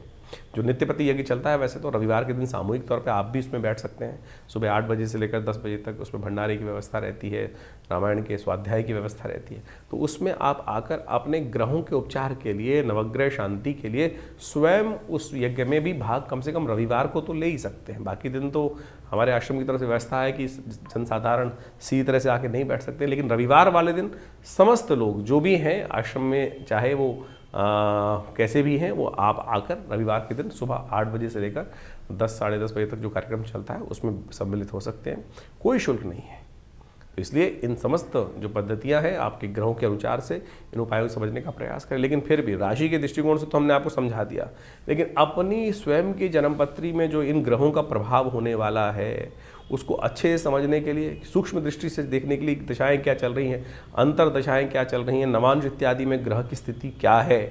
जो नित्यपति यज्ञ चलता है, वैसे तो रविवार के दिन सामूहिक तौर पे आप भी इसमें बैठ सकते हैं। सुबह 8 बजे से लेकर 10 बजे तक उसमें भंडारे की व्यवस्था रहती है, रामायण के स्वाध्याय की व्यवस्था रहती है। तो उसमें आप आकर अपने ग्रहों के उपचार के लिए, नवग्रह शांति के लिए स्वयं उस यज्ञ में भी भाग कम से कम रविवार को तो ले ही सकते हैं। बाकी दिन तो हमारे आश्रम की तरफ से व्यवस्था है कि जनसाधारण सीधी तरह से आके नहीं बैठ सकते, लेकिन रविवार वाले दिन समस्त लोग जो भी हैं आश्रम में, चाहे वो कैसे भी हैं, वो आप आकर रविवार के दिन सुबह 8 बजे से लेकर 10 साढ़े 10 बजे तक जो कार्यक्रम चलता है उसमें सम्मिलित हो सकते हैं। कोई शुल्क नहीं है। तो इसलिए इन समस्त जो पद्धतियां हैं आपके ग्रहों के अनुसार से इन उपायों को समझने का प्रयास करें। लेकिन फिर भी राशि के दृष्टिकोण से तो हमने आपको समझा दिया, लेकिन अपनी स्वयं की जन्मपत्री में जो इन ग्रहों का प्रभाव होने वाला है उसको अच्छे से समझने के लिए, सूक्ष्म दृष्टि से देखने के लिए दशाएं क्या चल रही हैं, अंतर दशाएं क्या चल रही हैं, नवांश इत्यादि में ग्रह की स्थिति क्या है,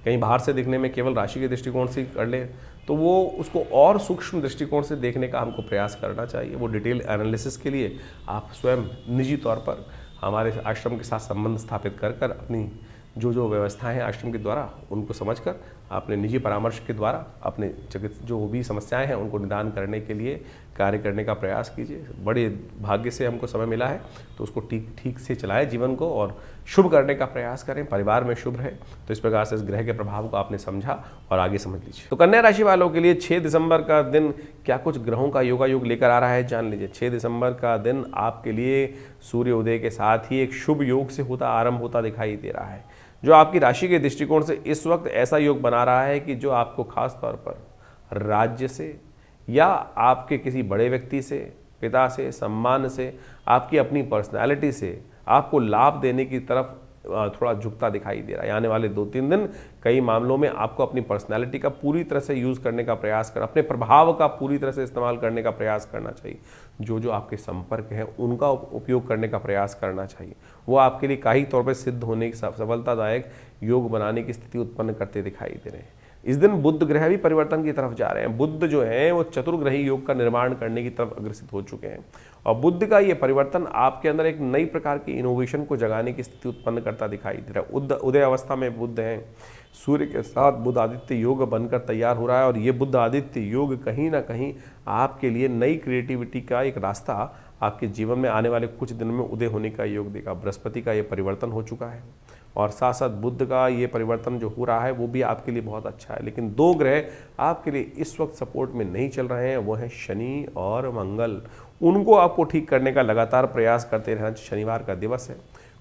कहीं बाहर से देखने में केवल राशि के दृष्टिकोण से कर ले तो वो उसको और सूक्ष्म दृष्टिकोण से देखने का हमको प्रयास करना चाहिए। वो डिटेल एनालिसिस के लिए आप स्वयं निजी तौर पर हमारे आश्रम के साथ संबंध स्थापित कर अपनी जो व्यवस्थाएं हैं आश्रम के द्वारा उनको समझकर अपने निजी परामर्श के द्वारा अपने जो भी समस्याएं हैं उनको निदान करने के लिए कार्य करने का प्रयास कीजिए। बड़े भाग्य से हमको समय मिला है तो उसको ठीक से चलाएं जीवन को और शुभ करने का प्रयास करें, परिवार में शुभ रहे। तो इस प्रकार से इस ग्रह के प्रभाव को आपने समझा और आगे समझ लीजिए। तो कन्या राशि वालों के लिए 6 दिसंबर का दिन क्या कुछ ग्रहों का योगायोग लेकर आ रहा है जान लीजिए। 6 दिसंबर का दिन आपके लिए सूर्य उदय के साथ ही एक शुभ योग से आरंभ होता दिखाई दे रहा है, जो आपकी राशि के दृष्टिकोण से इस वक्त ऐसा योग बना रहा है कि जो आपको खास तौर पर राज्य से या आपके किसी बड़े व्यक्ति से, पिता से, सम्मान से, आपकी अपनी पर्सनालिटी से आपको लाभ देने की तरफ थोड़ा झुकता दिखाई दे रहा है। आने वाले 2-3 दिन कई मामलों में आपको अपनी पर्सनालिटी का पूरी तरह से यूज़ करने का प्रयास कर, अपने प्रभाव का पूरी तरह से इस्तेमाल करने का प्रयास करना चाहिए। जो आपके संपर्क हैं उनका उपयोग करने का प्रयास करना चाहिए। वो आपके लिए काही तौर पर सिद्ध होने की, सफलतादायक योग बनाने की स्थिति उत्पन्न करते दिखाई दे रहे हैं। इस दिन बुध ग्रह भी परिवर्तन की तरफ जा रहे हैं। बुध जो है वो चतुर्ग्रही योग का निर्माण करने की तरफ अग्रसित हो चुके हैं और बुध का ये परिवर्तन आपके अंदर एक नई प्रकार की इनोवेशन को जगाने की स्थिति उत्पन्न करता दिखाई दे रहा है। उदय अवस्था में बुध हैं, सूर्य के साथ बुध आदित्य योग बनकर तैयार हो रहा है और ये बुध आदित्य योग कहीं ना कहीं आपके लिए नई क्रिएटिविटी का एक रास्ता आपके जीवन में आने वाले कुछ दिनों में उदय होने का योग देगा। बृहस्पति का ये परिवर्तन हो चुका है और साथ साथ बुध का ये परिवर्तन जो हो रहा है वो भी आपके लिए बहुत अच्छा है। लेकिन 2 ग्रह आपके लिए इस वक्त सपोर्ट में नहीं चल रहे हैं, वो हैं शनि और मंगल। उनको आपको ठीक करने का लगातार प्रयास करते रहना। शनिवार का दिवस है,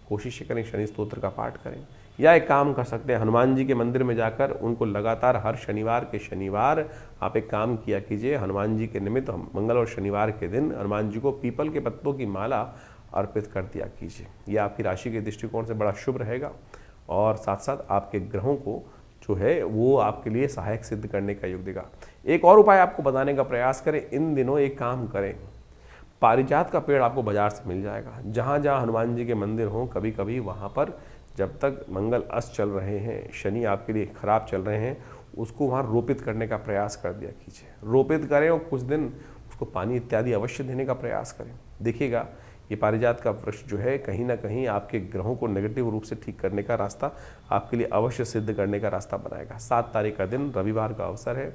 कोशिश करें शनि स्तोत्र का पाठ करें या एक काम कर सकते हैं हनुमान जी के मंदिर में जाकर उनको लगातार हर शनिवार के शनिवार आप एक काम किया कीजिए। हनुमान जी के निमित्त मंगल और शनिवार के दिन हनुमान जी को पीपल के पत्तों की माला अर्पित कर दिया कीजिए। यह आपकी राशि के दृष्टिकोण से बड़ा शुभ रहेगा और साथ साथ आपके ग्रहों को जो है वो आपके लिए सहायक सिद्ध करने का योग देगा। एक और उपाय आपको बताने का प्रयास करें। इन दिनों एक काम करें, पारिजात का पेड़ आपको बाजार से मिल जाएगा। जहाँ जहाँ हनुमान जी के मंदिर हों कभी कभी वहाँ पर जब तक मंगल अस्त चल रहे हैं, शनि आपके लिए खराब चल रहे हैं, उसको वहाँ रोपित करने का प्रयास कर दिया कीजिए। रोपित करें और कुछ दिन उसको पानी इत्यादि अवश्य देने का प्रयास करें। देखिएगा ये पारिजात का वृक्ष जो है कहीं ना कहीं आपके ग्रहों को नेगेटिव रूप से ठीक करने का रास्ता आपके लिए अवश्य सिद्ध करने का रास्ता बनाएगा। 7 तारीख का दिन रविवार का अवसर है,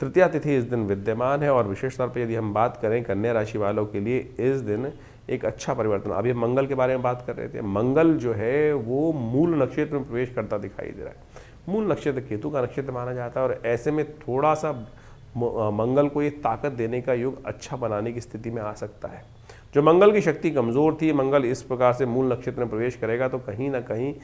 तृतीया तिथि इस दिन विद्यमान है और विशेष तौर पर यदि हम बात करें कन्या राशि वालों के लिए इस दिन एक अच्छा परिवर्तन। अभी हम मंगल के बारे में बात कर रहे थे, मंगल जो है वो मूल नक्षत्र में प्रवेश करता दिखाई दे रहा है। मूल नक्षत्र केतु का नक्षत्र माना जाता है और ऐसे में थोड़ा सा मंगल को ये ताकत देने का योग अच्छा बनाने की स्थिति में आ सकता है। जो मंगल की शक्ति कमज़ोर थी, मंगल इस प्रकार से मूल नक्षत्र में प्रवेश करेगा तो कहीं ना कहीं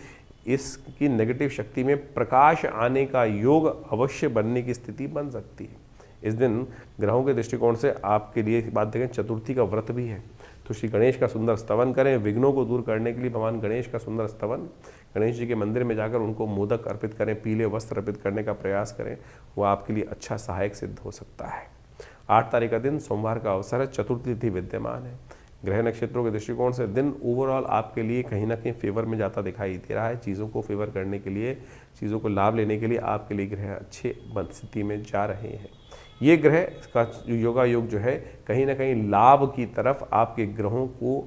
इसकी नेगेटिव शक्ति में प्रकाश आने का योग अवश्य बनने की स्थिति बन सकती है। इस दिन ग्रहों के दृष्टिकोण से आपके लिए बात देखें, चतुर्थी का व्रत भी है, तो श्री गणेश का सुंदर स्तवन करें। विघ्नों को दूर करने के लिए भगवान गणेश का सुंदर स्तवन, गणेश जी के मंदिर में जाकर उनको मोदक अर्पित करें, पीले वस्त्र अर्पित करने का प्रयास करें, वो आपके लिए अच्छा सहायक सिद्ध हो सकता है। 8 तारीख का दिन सोमवार का अवसर है, चतुर्थी तिथि विद्यमान है। ग्रह नक्षत्रों के दृष्टिकोण से दिन ओवरऑल आपके लिए कहीं ना कहीं फेवर में जाता दिखाई दे रहा है। चीज़ों को फेवर करने के लिए, चीज़ों को लाभ लेने के लिए आपके लिए ग्रह अच्छे स्थिति में जा रहे हैं। ये ग्रह का योगा योग जो है कहीं ना कहीं लाभ की तरफ आपके ग्रहों को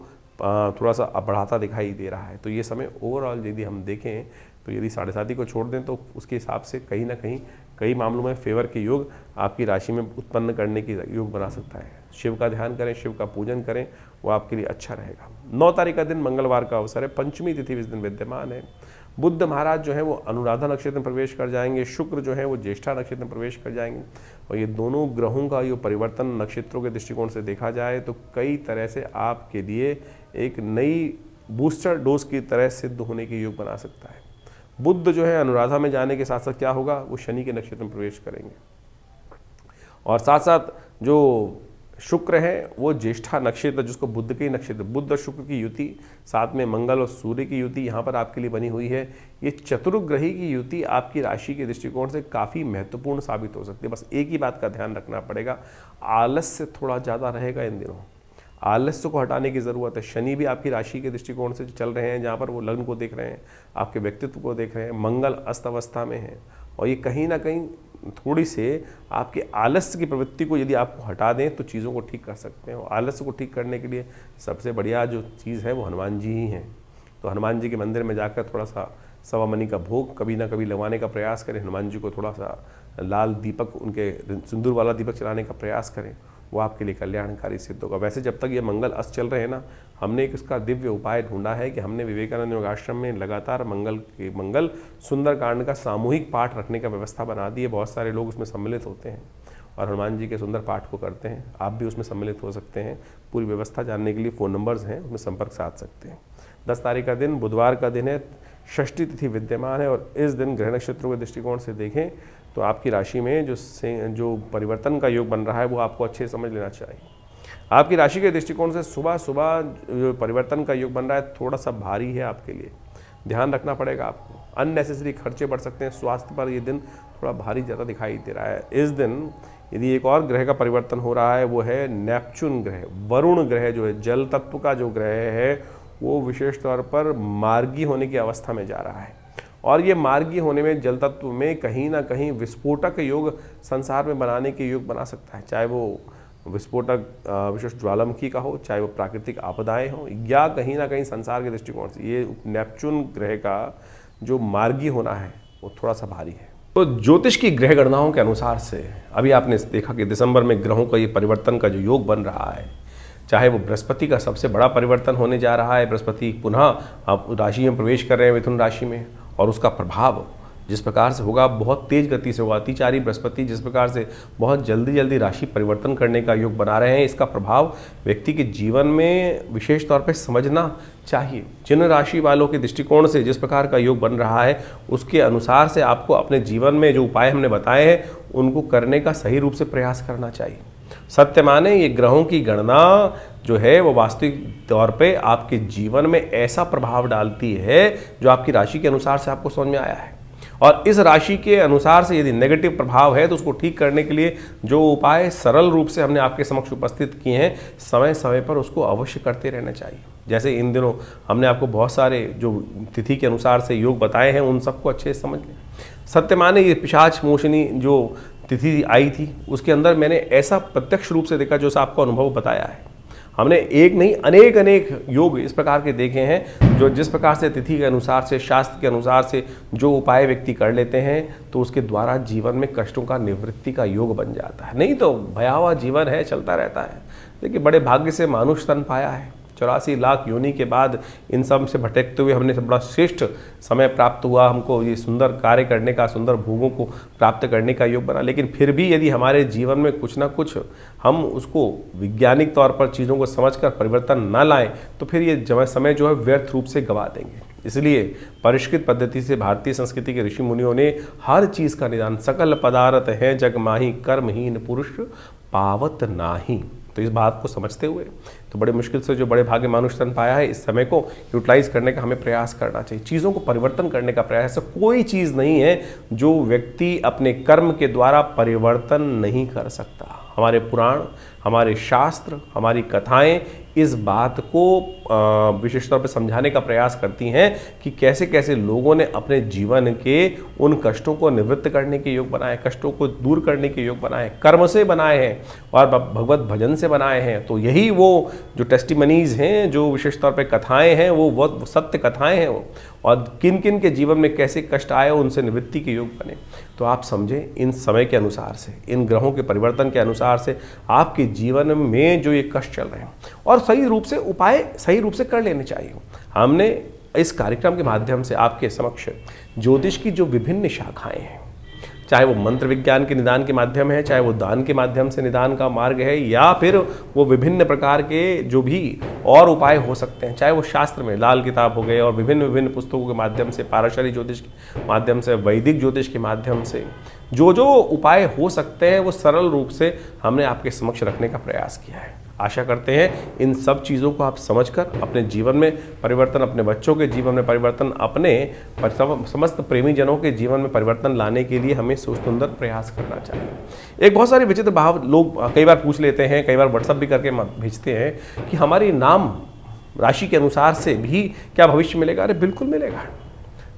थोड़ा सा बढ़ाता दिखाई दे रहा है। तो ये समय ओवरऑल यदि हम देखें तो यदि 7.5 को छोड़ दें तो उसके हिसाब से कहीं ना कहीं कई मामलों में फेवर के योग आपकी राशि में उत्पन्न करने की योग बना सकता है। शिव का ध्यान करें, शिव का पूजन करें, वो आपके लिए अच्छा रहेगा। 9 तारीख का दिन मंगलवार का अवसर है, पंचमी तिथि इस दिन विद्यमान है। बुद्ध महाराज जो है वो अनुराधा नक्षत्र में प्रवेश कर जाएंगे, शुक्र जो है वो ज्येष्ठा नक्षत्र में प्रवेश कर जाएंगे और ये दोनों ग्रहों का ये परिवर्तन नक्षत्रों के दृष्टिकोण से देखा जाए तो कई तरह से आपके लिए एक नई बूस्टर डोज की तरह सिद्ध होने के योग बना सकता है। बुद्ध जो है अनुराधा में जाने के साथ साथ क्या होगा, वो शनि के नक्षत्र में प्रवेश करेंगे और साथ साथ जो शुक्र है वो ज्येष्ठा नक्षत्र, जिसको बुद्ध के नक्षत्र, बुद्ध और शुक्र की युति, साथ में मंगल और सूर्य की युति यहाँ पर आपके लिए बनी हुई है। ये चतुर्ग्रही की युति आपकी राशि के दृष्टिकोण से काफ़ी महत्वपूर्ण साबित हो सकती है। बस एक ही बात का ध्यान रखना पड़ेगा, आलस्य थोड़ा ज़्यादा रहेगा इन दिनों, आलस्य को हटाने की ज़रूरत है। शनि भी आपकी राशि के दृष्टिकोण से चल रहे हैं, जहाँ पर वो लग्न को देख रहे हैं, आपके व्यक्तित्व को देख रहे हैं, मंगल अस्त अवस्था में है और ये कहीं ना कहीं थोड़ी से आपके आलस्य की प्रवृत्ति को यदि आपको हटा दें तो चीज़ों को ठीक कर सकते हैं। और आलस्य को ठीक करने के लिए सबसे बढ़िया जो चीज़ है वो हनुमान जी ही हैं। तो हनुमान जी के मंदिर में जाकर थोड़ा सा सवा मनी का भोग कभी ना कभी लगवाने का प्रयास करें, हनुमान जी को थोड़ा सा लाल दीपक, उनके सिंदूर वाला दीपक चलाने का प्रयास करें, वो आपके लिए कल्याणकारी सिद्ध होगा। वैसे जब तक ये मंगल अस्त चल रहे हैं ना, हमने एक इसका दिव्य उपाय ढूंढा है कि हमने विवेकानंद योगाश्रम में लगातार मंगल सुंदरकांड का सामूहिक पाठ रखने का व्यवस्था बना दी है। बहुत सारे लोग उसमें सम्मिलित होते हैं और हनुमान जी के सुंदर पाठ को करते हैं। आप भी उसमें सम्मिलित हो सकते हैं। पूरी व्यवस्था जानने के लिए फ़ोन नंबर्स हैं, उसमें संपर्क साध सकते हैं। 10 तारीख का दिन बुधवार का दिन है, षष्ठी तिथि विद्यमान है और इस दिन ग्रह नक्षत्रों के दृष्टिकोण से देखें तो आपकी राशि में जो परिवर्तन का योग बन रहा है वो आपको अच्छे समझ लेना चाहिए। आपकी राशि के दृष्टिकोण से सुबह सुबह जो परिवर्तन का योग बन रहा है थोड़ा सा भारी है, आपके लिए ध्यान रखना पड़ेगा आपको। अननेसेसरी खर्चे बढ़ सकते हैं, स्वास्थ्य पर ये दिन थोड़ा भारी ज़्यादा दिखाई दे रहा है। इस दिन यदि एक और ग्रह का परिवर्तन हो रहा है वो है नेपच्यून ग्रह, वरुण ग्रह जो है जल तत्व का जो ग्रह है वो विशेष तौर पर मार्गी होने की अवस्था में जा रहा है और ये मार्गी होने में जल तत्व में कहीं ना कहीं विस्फोटक योग संसार में बनाने के योग बना सकता है। चाहे वो विस्फोटक विशेष ज्वालामुखी का हो, चाहे वो प्राकृतिक आपदाएं हो, या कहीं ना कहीं संसार के दृष्टिकोण से ये नेपच्यून ग्रह का जो मार्गी होना है वो थोड़ा सा भारी है। तो ज्योतिष की ग्रह गणनाओं के अनुसार से अभी आपने देखा कि दिसंबर में ग्रहों का ये परिवर्तन का जो योग बन रहा है, चाहे वो बृहस्पति का सबसे बड़ा परिवर्तन होने जा रहा है, बृहस्पति पुनः आप राशि में प्रवेश कर रहे हैं, मिथुन राशि में, और उसका प्रभाव जिस प्रकार से होगा बहुत तेज गति से होगा। अतिचारी बृहस्पति जिस प्रकार से बहुत जल्दी राशि परिवर्तन करने का योग बना रहे हैं, इसका प्रभाव व्यक्ति के जीवन में विशेष तौर पर समझना चाहिए। जिन राशि वालों के दृष्टिकोण से जिस प्रकार का योग बन रहा है उसके अनुसार से आपको अपने जीवन में जो उपाय हमने बताए हैं उनको करने का सही रूप से प्रयास करना चाहिए। सत्य माने ये ग्रहों की गणना जो है वो वास्तविक तौर पे आपके जीवन में ऐसा प्रभाव डालती है जो आपकी राशि के अनुसार से आपको समझ में आया है, और इस राशि के अनुसार से यदि नेगेटिव प्रभाव है तो उसको ठीक करने के लिए जो उपाय सरल रूप से हमने आपके समक्ष उपस्थित किए हैं, समय समय पर उसको अवश्य करते रहना चाहिए। जैसे इन दिनों हमने आपको बहुत सारे जो तिथि के अनुसार से योग बताए हैं उन सबको अच्छे से समझ लें। सत्य माने ये पिशाच मोशनी जो तिथि आई थी उसके अंदर मैंने ऐसा प्रत्यक्ष रूप से देखा जो आपको अनुभव बताया है। हमने एक नहीं अनेक अनेक योग इस प्रकार के देखे हैं जो जिस प्रकार से तिथि के अनुसार से, शास्त्र के अनुसार से जो उपाय व्यक्ति कर लेते हैं तो उसके द्वारा जीवन में कष्टों का निवृत्ति का योग बन जाता है। नहीं तो भयावह जीवन है, चलता रहता है। देखिए बड़े भाग्य से मानुष तन पाया है, 84 लाख योनि के बाद इन सब से भटकते हुए हमने बड़ा श्रेष्ठ समय प्राप्त हुआ, हमको ये सुंदर कार्य करने का, सुंदर भोगों को प्राप्त करने का योग बना। लेकिन फिर भी यदि हमारे जीवन में कुछ ना कुछ हम उसको वैज्ञानिक तौर पर चीज़ों को समझकर परिवर्तन ना लाएं तो फिर ये समय जो है व्यर्थ रूप से गवा देंगे। इसलिए परिष्कृत पद्धति से भारतीय संस्कृति के ऋषि मुनियों ने हर चीज़ का निदान, सकल पदार्थ है जग माही, कर्महीन पुरुष पावत नाही। तो इस बात को समझते हुए तो बड़े मुश्किल से जो बड़े भाग्य मानुष तन पाया है, इस समय को यूटिलाइज करने का हमें प्रयास करना चाहिए। चीज़ों को परिवर्तन करने का प्रयास, ऐसा कोई चीज़ नहीं है जो व्यक्ति अपने कर्म के द्वारा परिवर्तन नहीं कर सकता। हमारे पुराण, हमारे शास्त्र, हमारी कथाएं इस बात को विशेष तौर पर समझाने का प्रयास करती हैं कि कैसे कैसे लोगों ने अपने जीवन के उन कष्टों को निवृत्त करने के योग बनाए, कष्टों को दूर करने के योग बनाए, कर्म से बनाए हैं और भगवत भजन से बनाए हैं। तो यही वो जो टेस्टिमनीज हैं, जो विशेष तौर पे कथाएं हैं, वो सत्य कथाएं हैं वो, और किन किन के जीवन में कैसे कष्ट आए उनसे निवृत्ति के योग बने। तो आप समझें इन समय के अनुसार से, इन ग्रहों के परिवर्तन के अनुसार से आपके जीवन में जो ये कष्ट चल रहे हैं और सही रूप से उपाय सही रूप से कर लेने चाहिए। हमने इस कार्यक्रम के माध्यम से आपके समक्ष ज्योतिष की जो विभिन्न शाखाएं हैं, चाहे वो मंत्र विज्ञान के निदान के माध्यम है, चाहे वो दान के माध्यम से निदान का मार्ग है, या फिर वो विभिन्न प्रकार के जो भी और उपाय हो सकते हैं, चाहे वो शास्त्र में लाल किताब हो गए और विभिन्न विभिन्न पुस्तकों के माध्यम से, पाराशरी ज्योतिष के माध्यम से, वैदिक ज्योतिष के माध्यम से जो जो उपाय हो सकते हैं वो सरल रूप से हमने आपके समक्ष रखने का प्रयास किया है। आशा करते हैं इन सब चीज़ों को आप समझकर अपने जीवन में परिवर्तन, अपने बच्चों के जीवन में परिवर्तन, अपने समस्त प्रेमी जनों के जीवन में परिवर्तन लाने के लिए हमें सुंदर प्रयास करना चाहिए। एक बहुत सारे विचित्र भाव लोग कई बार पूछ लेते हैं, कई बार व्हाट्सएप भी करके भेजते हैं कि हमारी नाम राशि के अनुसार से भी क्या भविष्य मिलेगा। अरे बिल्कुल मिलेगा।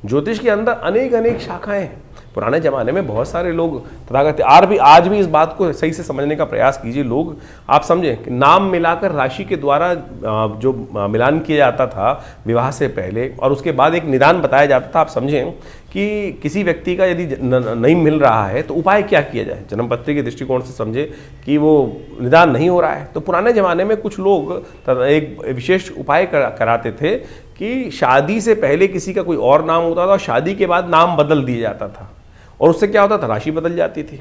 ज्योतिष के अंदर अनेक अनेक शाखाएं हैं। पुराने ज़माने में बहुत सारे लोग तथागत आज भी इस बात को सही से समझने का प्रयास कीजिए। लोग आप समझें कि नाम मिलाकर राशि के द्वारा जो मिलान किया जाता था विवाह से पहले और उसके बाद एक निदान बताया जाता था। आप समझें कि किसी व्यक्ति का यदि नहीं मिल रहा है तो उपाय क्या किया जाए। जन्मपत्री के दृष्टिकोण से समझे कि वो निदान नहीं हो रहा है तो पुराने ज़माने में कुछ लोग एक विशेष उपाय कराते थे कि शादी से पहले किसी का कोई और नाम होता था और शादी के बाद नाम बदल दिया जाता था और उससे क्या होता था, राशि बदल जाती थी,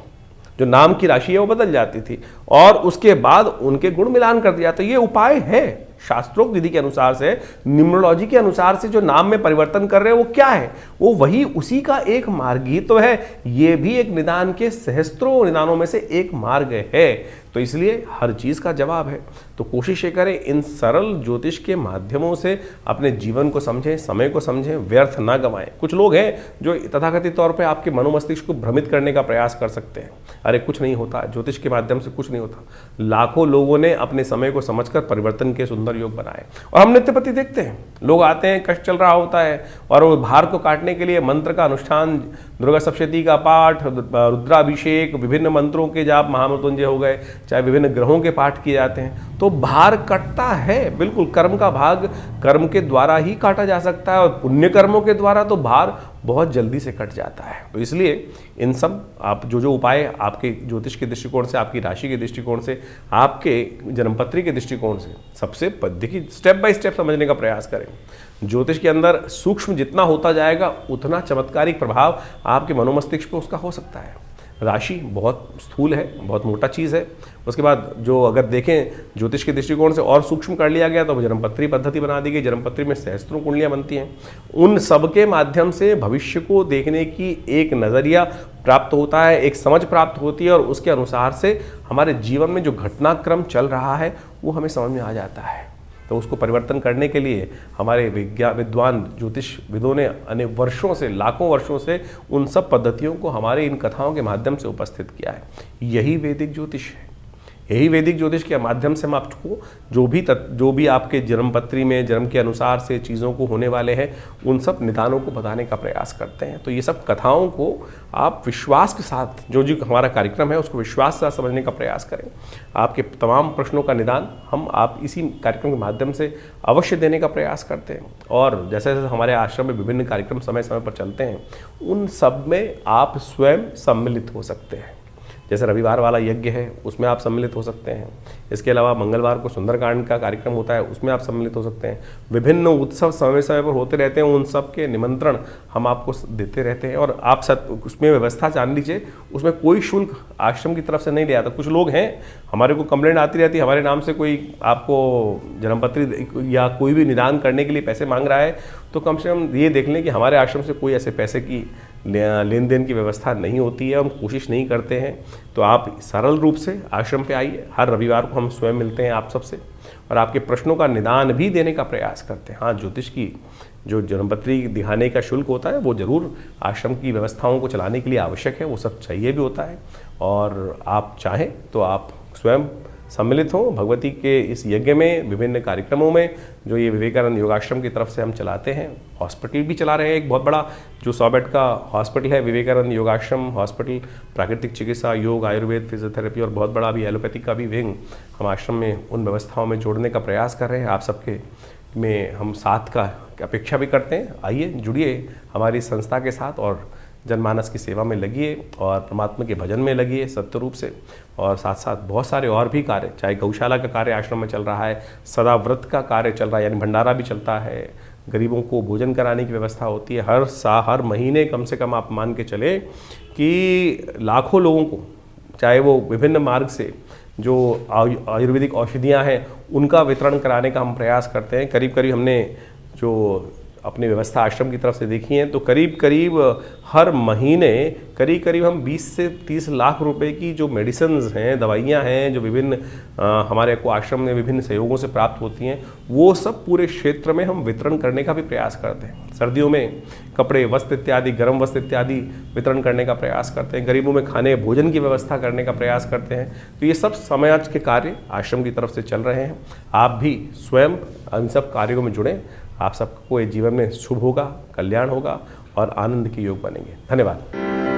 जो नाम की राशि है वो बदल जाती थी और उसके बाद उनके गुण मिलान कर दिया। तो ये उपाय है शास्त्रोक्त विधि के अनुसार से, न्यूमरोलॉजी के अनुसार से जो नाम में परिवर्तन कर रहे हैं वो क्या है, वो वही उसी का एक मार्ग ही तो है। ये भी एक निदान के सहस्त्रों निदानों में से एक मार्ग है। तो इसलिए हर चीज़ का जवाब है। तो कोशिश ये करें इन सरल ज्योतिष के माध्यमों से अपने जीवन को समझें, समय को समझें, व्यर्थ ना गंवाएं। कुछ लोग हैं जो तथाकथित तौर पे आपके मनोमस्तिष्क को भ्रमित करने का प्रयास कर सकते हैं। अरे कुछ नहीं होता, ज्योतिष के माध्यम से कुछ नहीं होता। लाखों लोगों ने अपने समय को समझकर परिवर्तन के सुंदर योग बनाए और हम नित्य प्रति देखते हैं। लोग आते हैं, कष्ट चल रहा होता है और वो भार को काटने के लिए मंत्र का अनुष्ठान, दुर्गा सप्तशती का पाठ, रुद्राभिषेक, विभिन्न मंत्रों के जाप, महामृत्युंजय हो गए, चाहे विभिन्न ग्रहों के पाठ किए जाते हैं तो भार कटता है। बिल्कुल कर्म का भाग कर्म के द्वारा ही काटा जा सकता है और पुण्य कर्मों के द्वारा तो भार बहुत जल्दी से कट जाता है। तो इसलिए इन सब आप जो उपाय आपके ज्योतिष के दृष्टिकोण से, आपकी राशि के दृष्टिकोण से, आपके जन्मपत्री के दृष्टिकोण से सबसे देखिए स्टेप बाय स्टेप समझने का प्रयास करें। ज्योतिष के अंदर सूक्ष्म जितना होता जाएगा उतना चमत्कारिक प्रभाव आपके मनोमस्तिष्क पर उसका हो सकता है। राशि बहुत स्थूल है, बहुत मोटा चीज़ है। उसके बाद जो अगर देखें ज्योतिष के दृष्टिकोण से और सूक्ष्म कर लिया गया तो जन्मपत्री पद्धति बना दी गई। जन्मपत्री में सहस्त्रों कुंडलियाँ बनती हैं। उन सब के माध्यम से भविष्य को देखने की एक नज़रिया प्राप्त होता है, एक समझ प्राप्त होती है और उसके अनुसार से हमारे जीवन में जो घटनाक्रम चल रहा है वो हमें समझ में आ जाता है। तो उसको परिवर्तन करने के लिए हमारे विद्वान ज्योतिष विदों ने अनेक वर्षों से, लाखों वर्षों से उन सब पद्धतियों को हमारे इन कथाओं के माध्यम से उपस्थित किया है। यही वैदिक ज्योतिष है, यही वैदिक ज्योतिष के माध्यम से हम आपको जो भी आपके जन्मपत्री में जन्म के अनुसार से चीज़ों को होने वाले हैं, उन सब निदानों को बताने का प्रयास करते हैं। तो ये सब कथाओं को आप विश्वास के साथ, जो हमारा कार्यक्रम है उसको विश्वास के साथ समझने का प्रयास करें। आपके तमाम प्रश्नों का निदान हम आप इसी कार्यक्रम के माध्यम से अवश्य देने का प्रयास करते हैं। और जैसे जैसे हमारे आश्रम में विभिन्न कार्यक्रम समय समय पर चलते हैं, उन सब में आप स्वयं सम्मिलित हो सकते हैं। जैसे रविवार वाला यज्ञ है, उसमें आप सम्मिलित हो सकते हैं। इसके अलावा मंगलवार को सुंदरकांड का कार्यक्रम होता है, उसमें आप सम्मिलित हो सकते हैं। विभिन्न उत्सव समय समय पर होते रहते हैं, उन सब के निमंत्रण हम आपको देते रहते हैं। और आप उसमें व्यवस्था जान लीजिए, उसमें कोई शुल्क आश्रम की तरफ से नहीं लिया जाता। कुछ लोग हैं, हमारे को कंप्लेंट आती रहती है, हमारे नाम से कोई आपको जन्मपत्री या कोई भी निदान करने के लिए पैसे मांग रहा है, तो कम से कम ये देख लें कि हमारे आश्रम से कोई ऐसे पैसे की लेन देन की व्यवस्था नहीं होती है, हम कोशिश नहीं करते हैं। तो आप सरल रूप से आश्रम पे आइए, हर रविवार को हम स्वयं मिलते हैं आप सबसे और आपके प्रश्नों का निदान भी देने का प्रयास करते हैं। हाँ, ज्योतिष की जो जन्मपत्री दिखाने का शुल्क होता है वो जरूर आश्रम की व्यवस्थाओं को चलाने के लिए आवश्यक है, वो सब चाहिए भी होता है। और आप चाहें तो आप स्वयं सम्मिलित हों भगवती के इस यज्ञ में, विभिन्न कार्यक्रमों में जो ये विवेकानंद योगाश्रम की तरफ से हम चलाते हैं। हॉस्पिटल भी चला रहे हैं, एक बहुत बड़ा जो 100 बेड का हॉस्पिटल है विवेकानंद योगाश्रम हॉस्पिटल। प्राकृतिक चिकित्सा, योग, आयुर्वेद, फिजियोथेरेपी और बहुत बड़ा भी एलोपैथी का भी विंग हम आश्रम में उन व्यवस्थाओं में जोड़ने का प्रयास कर रहे हैं। आप सबके में हम साथ का अपेक्षा भी करते हैं। आइए, जुड़िए हमारी संस्था के साथ और जनमानस की सेवा में लगिए और परमात्मा के भजन में लगिए सत्य रूप से। और साथ साथ बहुत सारे और भी कार्य, चाहे गौशाला का कार्य आश्रम में चल रहा है, सदा व्रत का कार्य चल रहा है, यानी भंडारा भी चलता है, गरीबों को भोजन कराने की व्यवस्था होती है। हर महीने कम से कम आप मान के चले कि लाखों लोगों को, चाहे वो विभिन्न मार्ग से जो आयुर्वेदिक औषधियाँ हैं उनका वितरण कराने का हम प्रयास करते हैं। करीब करीब हमने जो अपनी व्यवस्था आश्रम की तरफ से देखी है, तो करीब करीब हर महीने करीब हम 20 से 30 लाख रुपए की जो मेडिसिन्स हैं, दवाइयाँ हैं, जो विभिन्न हमारे को आश्रम में विभिन्न सहयोगों से प्राप्त होती हैं, वो सब पूरे क्षेत्र में हम वितरण करने का भी प्रयास करते हैं। सर्दियों में कपड़े, वस्त्र इत्यादि, गर्म वस्त्र इत्यादि वितरण करने का प्रयास करते हैं। गरीबों में खाने भोजन की व्यवस्था करने का प्रयास करते हैं। तो ये सब समाज के कार्य आश्रम की तरफ से चल रहे हैं। आप भी स्वयं इन सब कार्यों में जुड़ें। आप सबको ये जीवन में शुभ होगा, कल्याण होगा और आनंद के योग बनेंगे। धन्यवाद।